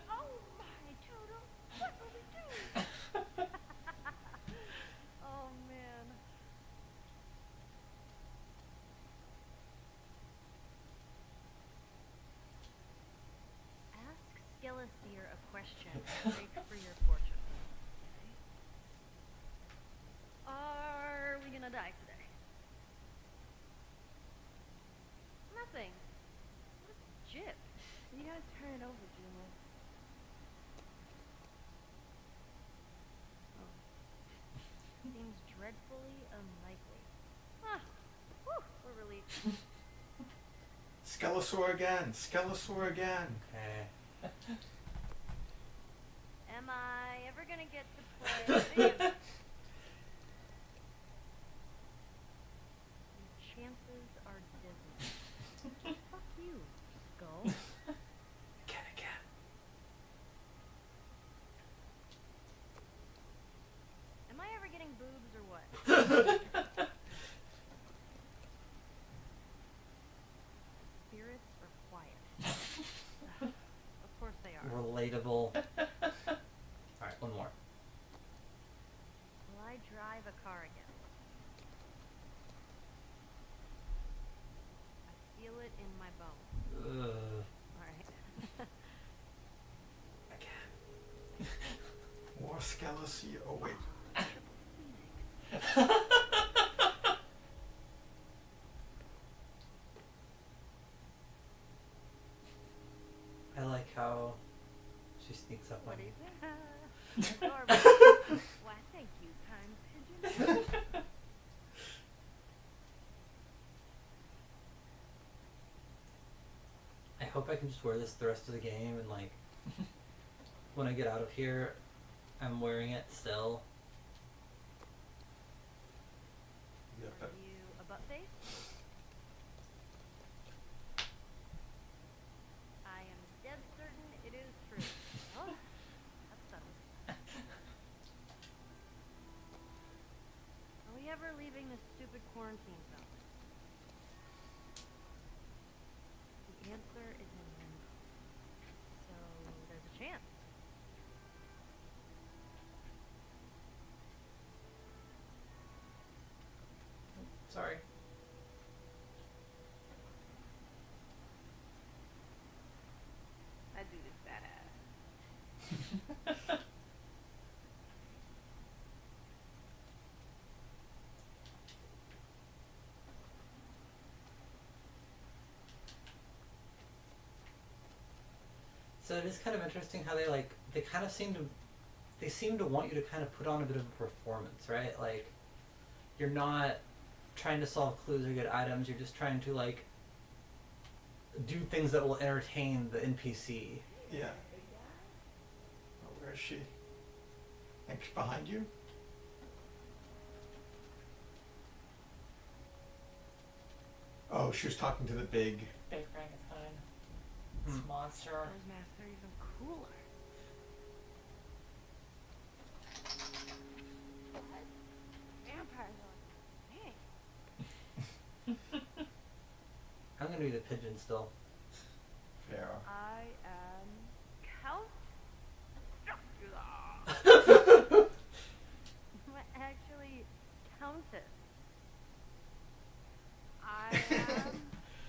D: Oh my, Toto! What will we do? Oh man. Ask Skeleseer a question and break for your fortune. Okay? Are we gonna die today? Nothing. What a jip. You gotta turn it over, Junior. Oh. Seems dreadfully unlikely. Ah, whew, we're relieved.
B: Skelesaur again. Skelesaur again.
A: Okay.
D: Am I ever gonna get to play video games? The chances are dismal. Fuck you, Skull.
A: Again.
D: Am I ever getting boobs or what? Spirits are quiet. Of course they are.
A: Relatable. Alright, one more.
D: Will I drive a car again? I feel it in my bones. Alright.
A: Again.
B: More Skelesaur. Oh wait.
A: I like how she sneaks up on
D: What
A: you.
D: is it? Adorable. Why, thank you, kind pigeon.
A: I hope I can just wear this the rest of the game and like when I get out of here I'm wearing it still.
B: Yep.
D: Are you a butt face? I am dead certain it is true. Oh, that's subtle. Are we ever leaving this stupid quarantine zone? The answer is in limbo. So there's a chance.
A: Sorry.
F: That dude is badass.
A: So it is kind of interesting how they kind of seem to want you to kind of put on a bit of a performance, right? Like you're not trying to solve clues or get items, you're just trying to like do things that will entertain the NPC.
B: Yeah. Oh, where is she? I think she's behind you. Oh, she was talking to the big.
C: Big Frankenstein. This
A: Hmm.
C: monster.
F: Those masks are even cooler. What? Vampires are like, hey.
A: I'm gonna be the pigeon still.
B: Fair.
D: I am Count Dracula. Actually, Countess. I am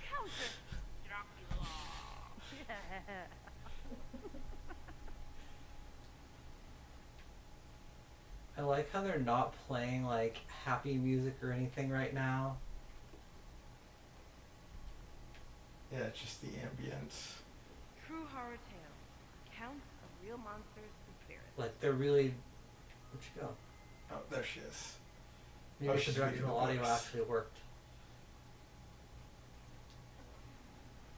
D: Countess Dracula. Yeah.
A: I like how they're not playing like happy music or anything right now.
B: Yeah, it's just the ambience.
D: True horror tale. Accounts of real monsters and spirits.
A: Like they're really. Where'd she go?
B: Oh, there she is.
A: Maybe
B: Oh,
A: the
B: she's reading
A: directional
B: the
A: audio
B: books.
A: actually worked.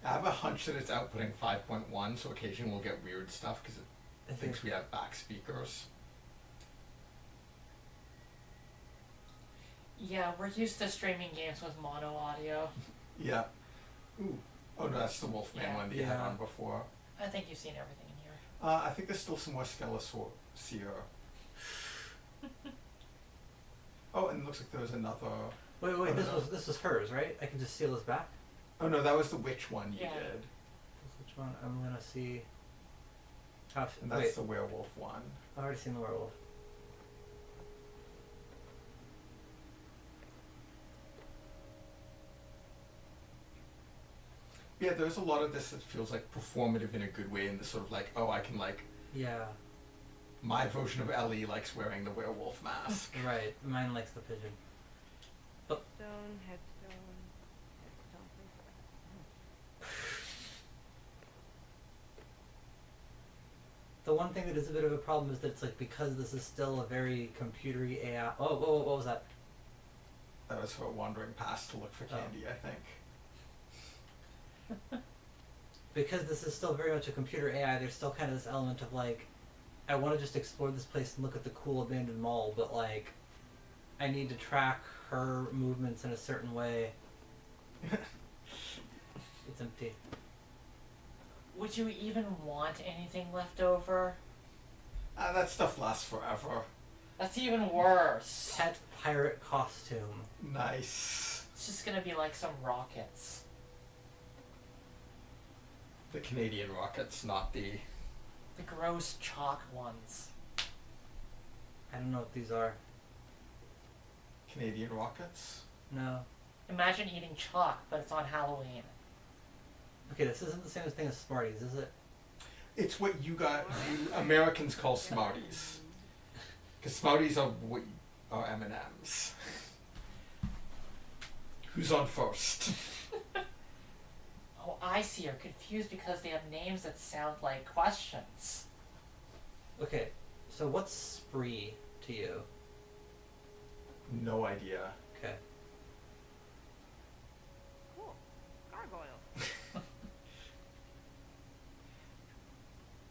B: I have a hunch that it's outputting 5.1, so occasionally we'll get weird stuff because it
A: I
B: thinks we have back speakers.
C: Yeah, we're used to streaming games with mono audio.
B: Yeah. Ooh. Oh no, that's the Wolfman
C: Yeah.
B: one that you had
A: Yeah.
B: on before.
C: I think you've seen everything in here.
B: I think there's still some more Skelesaur. Oh, and it looks like there was another.
A: Wait,
B: Oh,
A: this
B: no.
A: was hers, right? I can just steal this back.
B: Oh no, that was the witch one you
C: Yeah.
B: did,
A: Which one? I'm gonna see. How?
B: and that's
A: Wait,
B: the werewolf one.
A: I've already seen the werewolf.
B: Yeah, there's a lot of this that feels like performative in a good way, and the sort of like, oh, I can like
A: Yeah,
B: my version of Ellie likes wearing the werewolf mask.
A: right. Mine likes the pigeon.
D: Stone, headstone, headstone place.
A: The one thing that is a bit of a problem is that it's like because this is still a very computery AI. Oh, whoa, what was that?
B: That was her wandering past to look for
A: Oh.
B: candy, I think.
A: Because this is still very much a computer AI, there's still kind of this element of like, I want to just explore this place and look at the cool abandoned mall, but like, I need to track her movements in a certain way. It's empty.
C: Would you even want anything left over?
B: That stuff lasts forever.
C: That's even worse.
A: Pet pirate costume.
B: Nice.
C: It's just gonna be like some rockets.
B: The Canadian rockets, not the.
C: The gross chalk ones.
A: I don't know what these are.
B: Canadian rockets?
A: No.
C: Imagine eating chalk, but it's on Halloween.
A: Okay, this isn't the same thing as Smarties, is it?
B: It's what you Americans call Smarties. Because Smarties are M&Ms. Who's on first?
C: Oh, I see. You're confused because they have names that sound like questions.
A: Okay, so what's spree to you?
B: No idea.
A: Okay.
D: Cool. Gargoyle.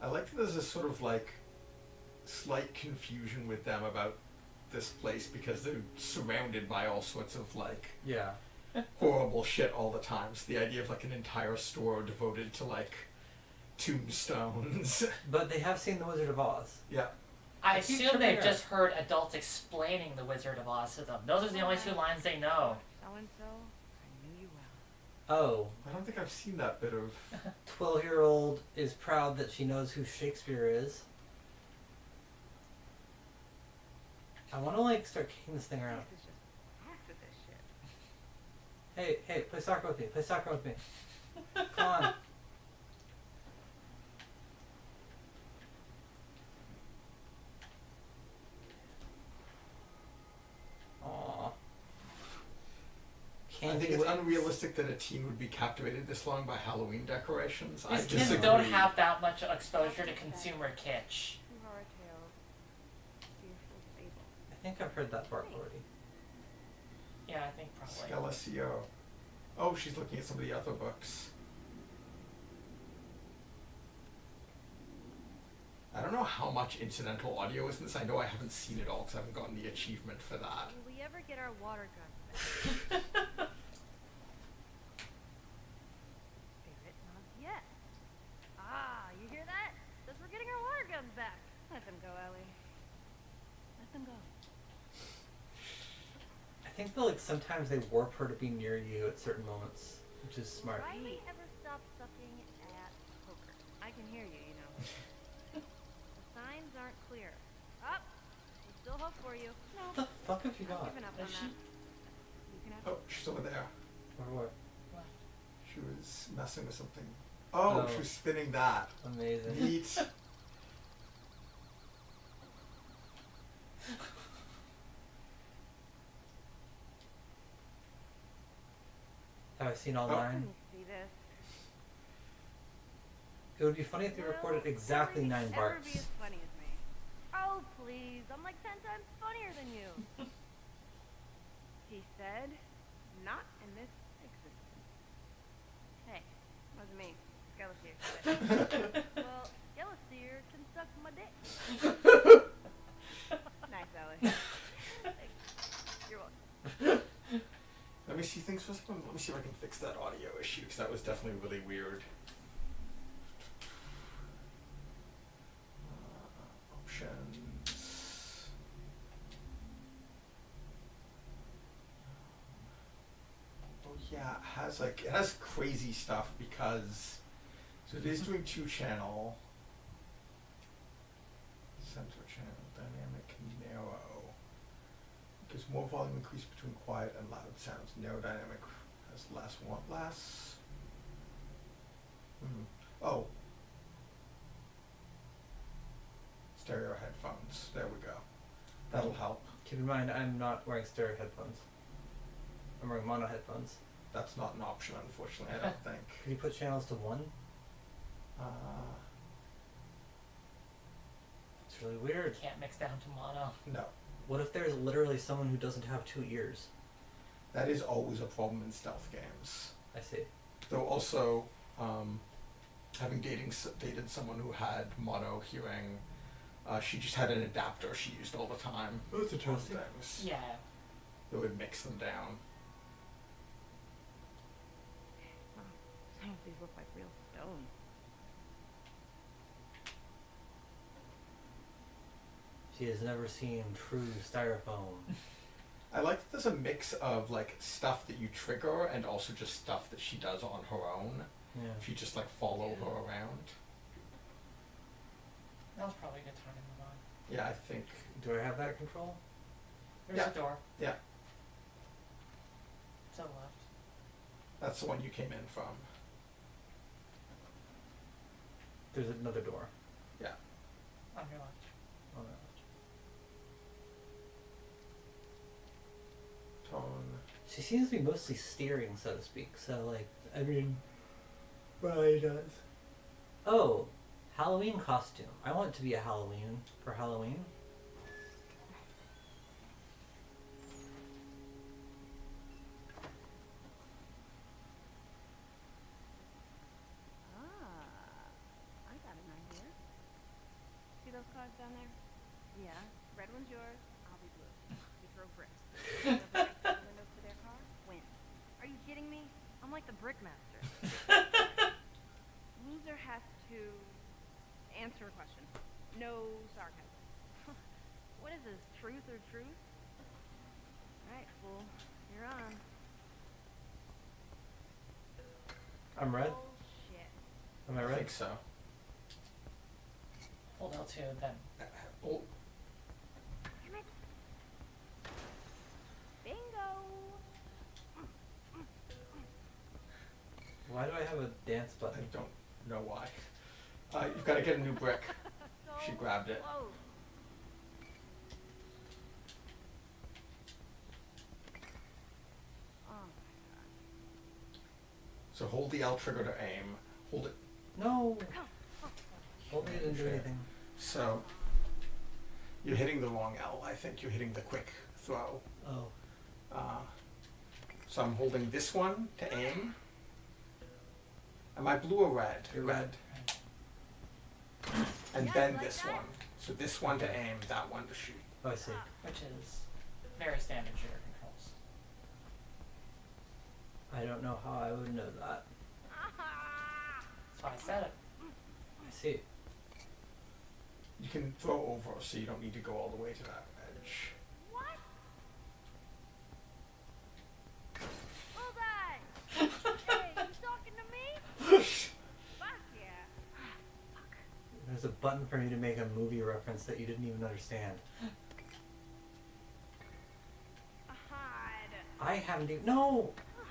B: I like that there's a sort of like slight confusion with them about this place because they're surrounded by all sorts of like
A: Yeah.
B: horrible shit all the time. So the idea of like an entire store devoted to like tombstones.
A: But they have seen The Wizard of Oz.
B: Yeah.
C: I
A: I keep
C: assume they've
A: tripping
C: just heard adults explaining The Wizard of Oz to them. Those are the only two lines they know.
D: So and so, I knew you well.
A: Oh,
B: I don't think I've seen that bit of.
A: 12-year-old is proud that she knows who Shakespeare is. I want to like start kicking this thing around.
D: This is just packed with this shit.
A: Hey, play soccer with me. Play soccer with me. Come on. Aww.
B: I
A: Candy
B: think it's
A: Wings.
B: unrealistic that a teen would be captivated this long by Halloween decorations. I
C: These kids
B: disagree.
C: don't have that much exposure to consumer kitsch.
D: True horror tales. Fearful fable.
A: I think I've heard that part already.
C: Yeah, I think probably.
B: Skelesio. Oh, she's looking at some of the other books. I don't know how much incidental audio is in this. I know I haven't seen it all because I haven't gotten the achievement for that.
D: Will we ever get our water guns back? Favorite? Not yet. Ah, you hear that? Says we're getting our water guns back. Let them go, Ellie. Let them go.
A: I think that like sometimes they warp her to be near you at certain moments, which is smart.
D: Will Riley ever stop sucking at poker? I can hear you, you know. The signs aren't clear. Up. There's still hope for you.
A: What the fuck have you
D: I've
A: got?
D: given up
C: Is
D: on
C: she-
D: that. You can have
B: Oh, she's over there.
A: Or
B: She was messing with something. Oh,
A: Oh.
B: she was spinning that.
A: Amazing.
B: Neat.
A: Have I seen all
B: Oh.
A: nine?
D: Let me see this.
A: It would be funny if they recorded exactly 9
D: Ever be
A: barks.
D: as funny as me. Oh, please. I'm like 10 times funnier than you. He said, not in this existence. Hey, wasn't me. Skeleseer said it. Well, Skeleseer can suck my dick. Nice, Ellie. Thanks. You're welcome.
B: Let me see things for a second. Let me see if I can fix that audio issue, because that was definitely really weird. Options. Oh yeah, it has crazy stuff because so it is doing 2-channel. Center channel, dynamic, narrow. Gives more volume increase between quiet and loud sounds. Narrow dynamic has less. Oh. Stereo headphones. There we go. That'll help.
A: Keep in mind, I'm not wearing stereo headphones. I'm wearing mono headphones.
B: That's not an option, unfortunately, I don't think.
A: Could you put channels to 1? It's really weird.
C: Can't mix down to mono.
B: No.
A: What if there's literally someone who doesn't have 2 ears?
B: That is always a problem in stealth games.
A: I see.
B: Though also, having dated someone who had mono hearing, she just had an adapter she used all the time.
A: That's
B: on
A: interesting.
B: things.
C: Yeah.
B: That would mix them down.
D: Some of these look like real stone.
A: She has never seen true styrofoam.
B: I like that there's a mix of like stuff that you trigger and also just stuff that she does on her own.
A: Yeah.
B: If you just like follow her around.
C: That was probably a good time to move on.
B: Yeah, I think.
A: Do I have that control?
C: There's
B: Yeah.
C: a door.
B: Yeah,
C: To the left.
B: that's the one you came in from.
A: There's another door.
B: Yeah.
C: On your left.
A: On the left.
B: Tone.
A: She seems to be mostly steering, so to speak. So, like, I mean, Riley does. Oh, Halloween costume. I want it to be a Halloween for Halloween.
D: I got an idea. See those cars down there? Yeah. Red one's yours. I'll be blue. You throw bricks. Whoever breaks the windows to their car wins. Are you kidding me? I'm like the brickmaster. Loser has to answer a question. No sarcasm. What is this? Truth or truth? All right, fool. You're on.
A: I'm red.
D: Bullshit.
A: Am I
B: I
A: red?
B: think so.
C: Hold L2, then.
B: Oh,
D: Damn it. Bingo.
A: Why do I have a dance
B: I
A: button?
B: don't know why. You've got to get a new brick.
D: So
B: She grabbed it.
D: close. Oh my god.
B: So hold the L trigger to aim. Hold it.
A: No. Hold me didn't do
B: Sure.
A: anything.
B: So you're hitting the wrong L. I think you're hitting the quick throw.
A: Oh.
B: So I'm holding this one to aim. Am I blue or red?
A: You're
B: red. And
D: Yeah,
B: then
D: like
B: this
D: that.
B: one. So this one to aim, that one to shoot.
A: Oh, I see.
C: Which is very standard shooter controls.
A: I don't know how I would know that.
C: That's why I said it.
A: I see.
B: You can throw over, so you don't need to go all the way to that edge.
D: What? Bullseye! Hey, you talking to me? Fuck yeah. Fuck.
A: There's a button for me to make a movie reference that you didn't even understand.
D: Hide.
A: I haven't even. No!
D: Fuck.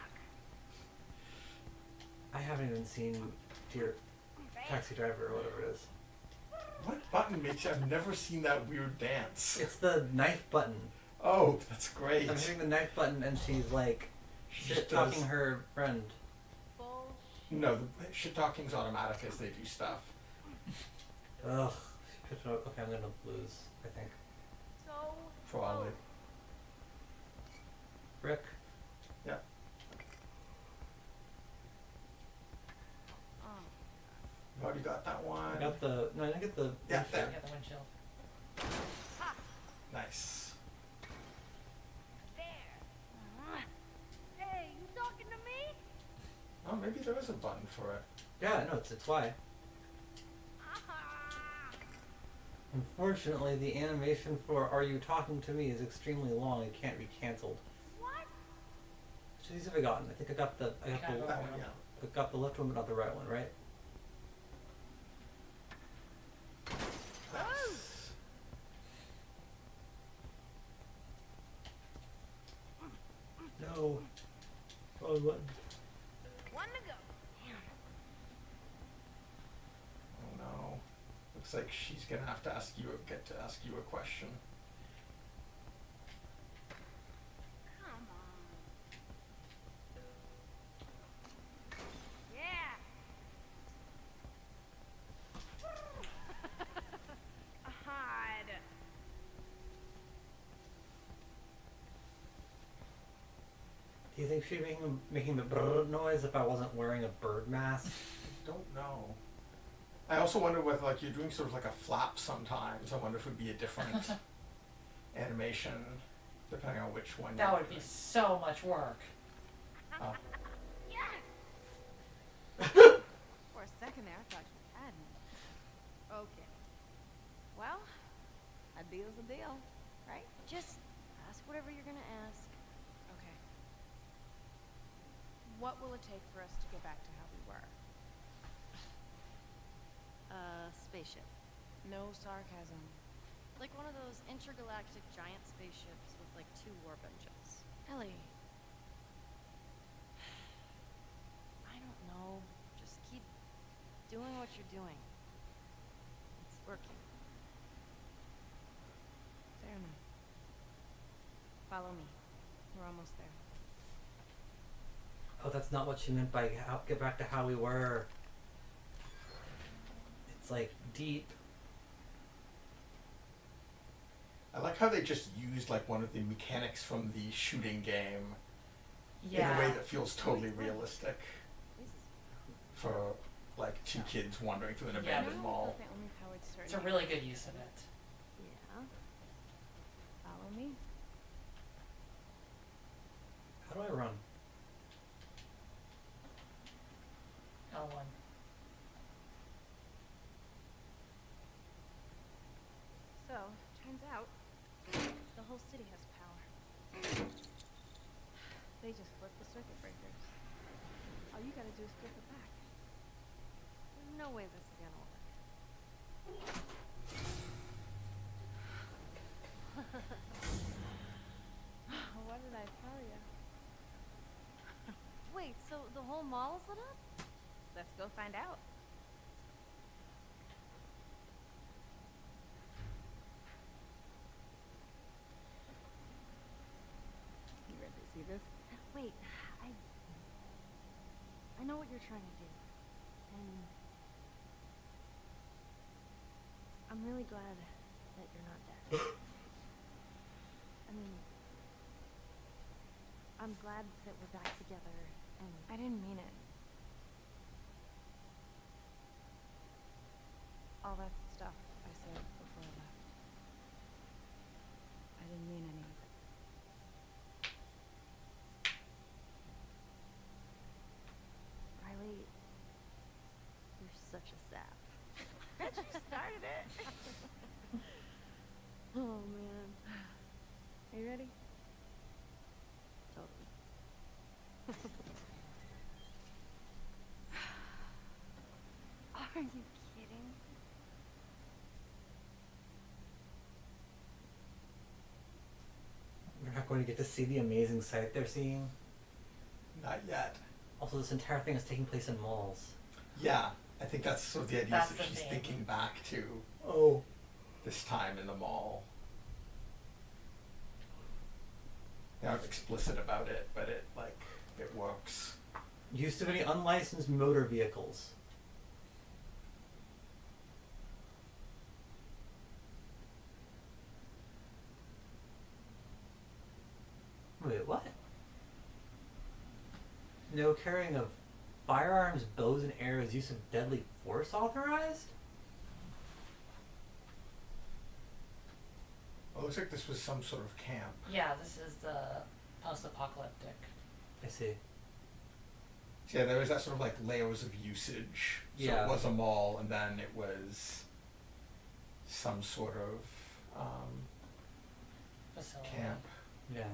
A: I haven't even seen Dear Taxi Driver or whatever it is.
B: What button makes you? I've never seen that weird dance.
A: It's the knife button.
B: Oh, that's great.
A: I'm hitting the knife button and she's like
B: She
A: shit
B: does.
A: talking her friend.
D: Bullshit.
B: No, the shit talking's automatic as they do stuff.
A: Ugh. Okay, I'm gonna lose, I think.
D: So,
B: Probably.
A: Rick?
B: Yeah.
D: oh,
B: You already got that one.
A: I got the. No, I didn't get the.
B: Yeah,
A: windshield.
B: there.
C: Yeah, the windshield.
B: Nice.
D: there. Hey, you talking to me?
B: Oh, maybe there is a button for it.
A: Yeah, no, it's why.
D: Ah.
A: Unfortunately, the animation for "Are you talking to me" is extremely long and can't be cancelled.
D: What?
A: Which of these have I gotten? I think I got the. I got
C: Okay.
A: the.
B: That one, yeah.
A: I got the left one, but not the right one, right?
B: Nice.
A: No. Wrong button.
D: One to go.
B: Oh no. Looks like she's gonna have to get to ask you a question.
D: Come on. Yeah. Hard.
A: Do you think she'd be making the brrr noise if I wasn't wearing a bird mask?
B: Don't know. I also wonder whether like you're doing sort of like a flap sometimes. I wonder if it would be a different animation depending on which one.
C: That
B: you're
C: would be
B: doing.
C: so much work.
B: Oh.
D: Yes.
F: For a second there, I thought you had me. Okay. Well, a deal's a deal, right?
E: Just ask whatever you're gonna ask.
F: Okay. What will it take for us to get back to how we were?
E: Spaceship.
F: No sarcasm.
E: Like one of those intergalactic giant spaceships with like 2 warp engines.
F: Ellie.
E: I don't know. Just keep doing what you're doing. It's working.
F: Fair enough. Follow me. We're almost there.
A: Oh, that's not what she meant by get back to how we were. It's like deep.
B: I like how they just used like one of the mechanics from the shooting game
C: Yeah.
B: in a way that feels totally realistic for like 2 kids wandering through an
C: Yeah,
B: abandoned
F: No,
B: mall.
F: they only powered certain
C: It's a really good use of it.
E: Yeah.
F: Follow me.
A: How do I run?
C: L1.
F: So, turns out, the whole city has power. They just flip the circuit breakers. All you gotta do is flip it back.
E: There's no way this is gonna work.
F: What did I tell you?
E: Wait, so the whole mall is lit up?
F: Let's go find out. You ready to see this?
E: Wait, I know what you're trying to do. And I'm really glad that you're not dead. I mean, I'm glad that we're back together and
F: I didn't mean it. All that stuff I said before I left. I didn't mean any of it.
E: Riley, you're such a sap.
F: Bet you started it.
E: Oh man,
F: Are you ready?
E: totally.
F: Are you kidding?
A: We're not going to get to see the amazing sight they're seeing.
B: Not yet.
A: Also, this entire thing is taking place in malls.
B: Yeah, I think that's sort of the idea
C: That's
B: is
C: the
B: that she's
C: thing.
B: thinking back to
A: Oh.
B: this time in the mall. They aren't explicit about it, but it works.
A: Use of any unlicensed motor vehicles. Wait, what? No carrying of firearms, bows, and arrows, use of deadly force authorized?
B: Well, it looks like this was some sort of camp.
C: Yeah, this is the post-apocalyptic.
A: I see.
B: So yeah, there was that sort of like layers of usage. So
A: Yeah.
B: it was a mall, and then it was some sort of
C: Facility.
B: camp.
A: Yeah.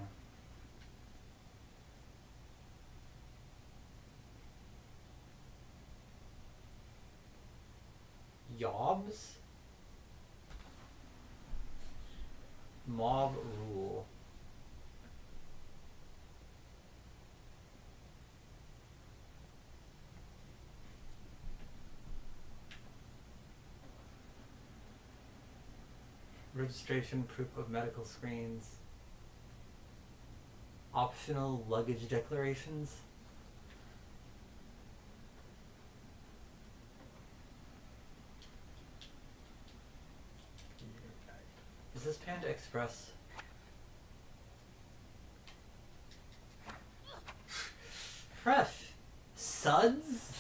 A: Yobs? Mob rule. Registration, proof of medical screens. Optional luggage declarations. Is this Panda Express? Fresh. Suds?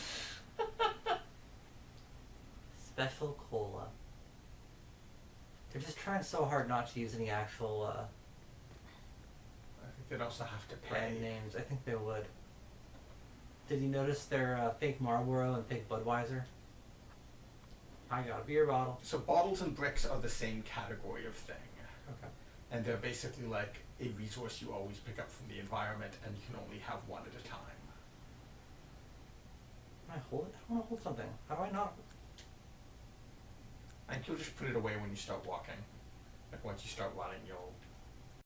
A: Special cola. They're just trying so hard not to use any actual
B: I think they'd also have to
A: brand
B: pay.
A: names. I think they would. Did you notice their fake Marlboro and fake Budweiser? I got a beer bottle.
B: So bottles and bricks are the same category of thing.
A: Okay.
B: And they're basically like a resource you always pick up from the environment, and you can only have one at a time.
A: Can I hold it? I want to hold something. How do I not?
B: I think you'll just put it away when you start walking. Like once you start running, you'll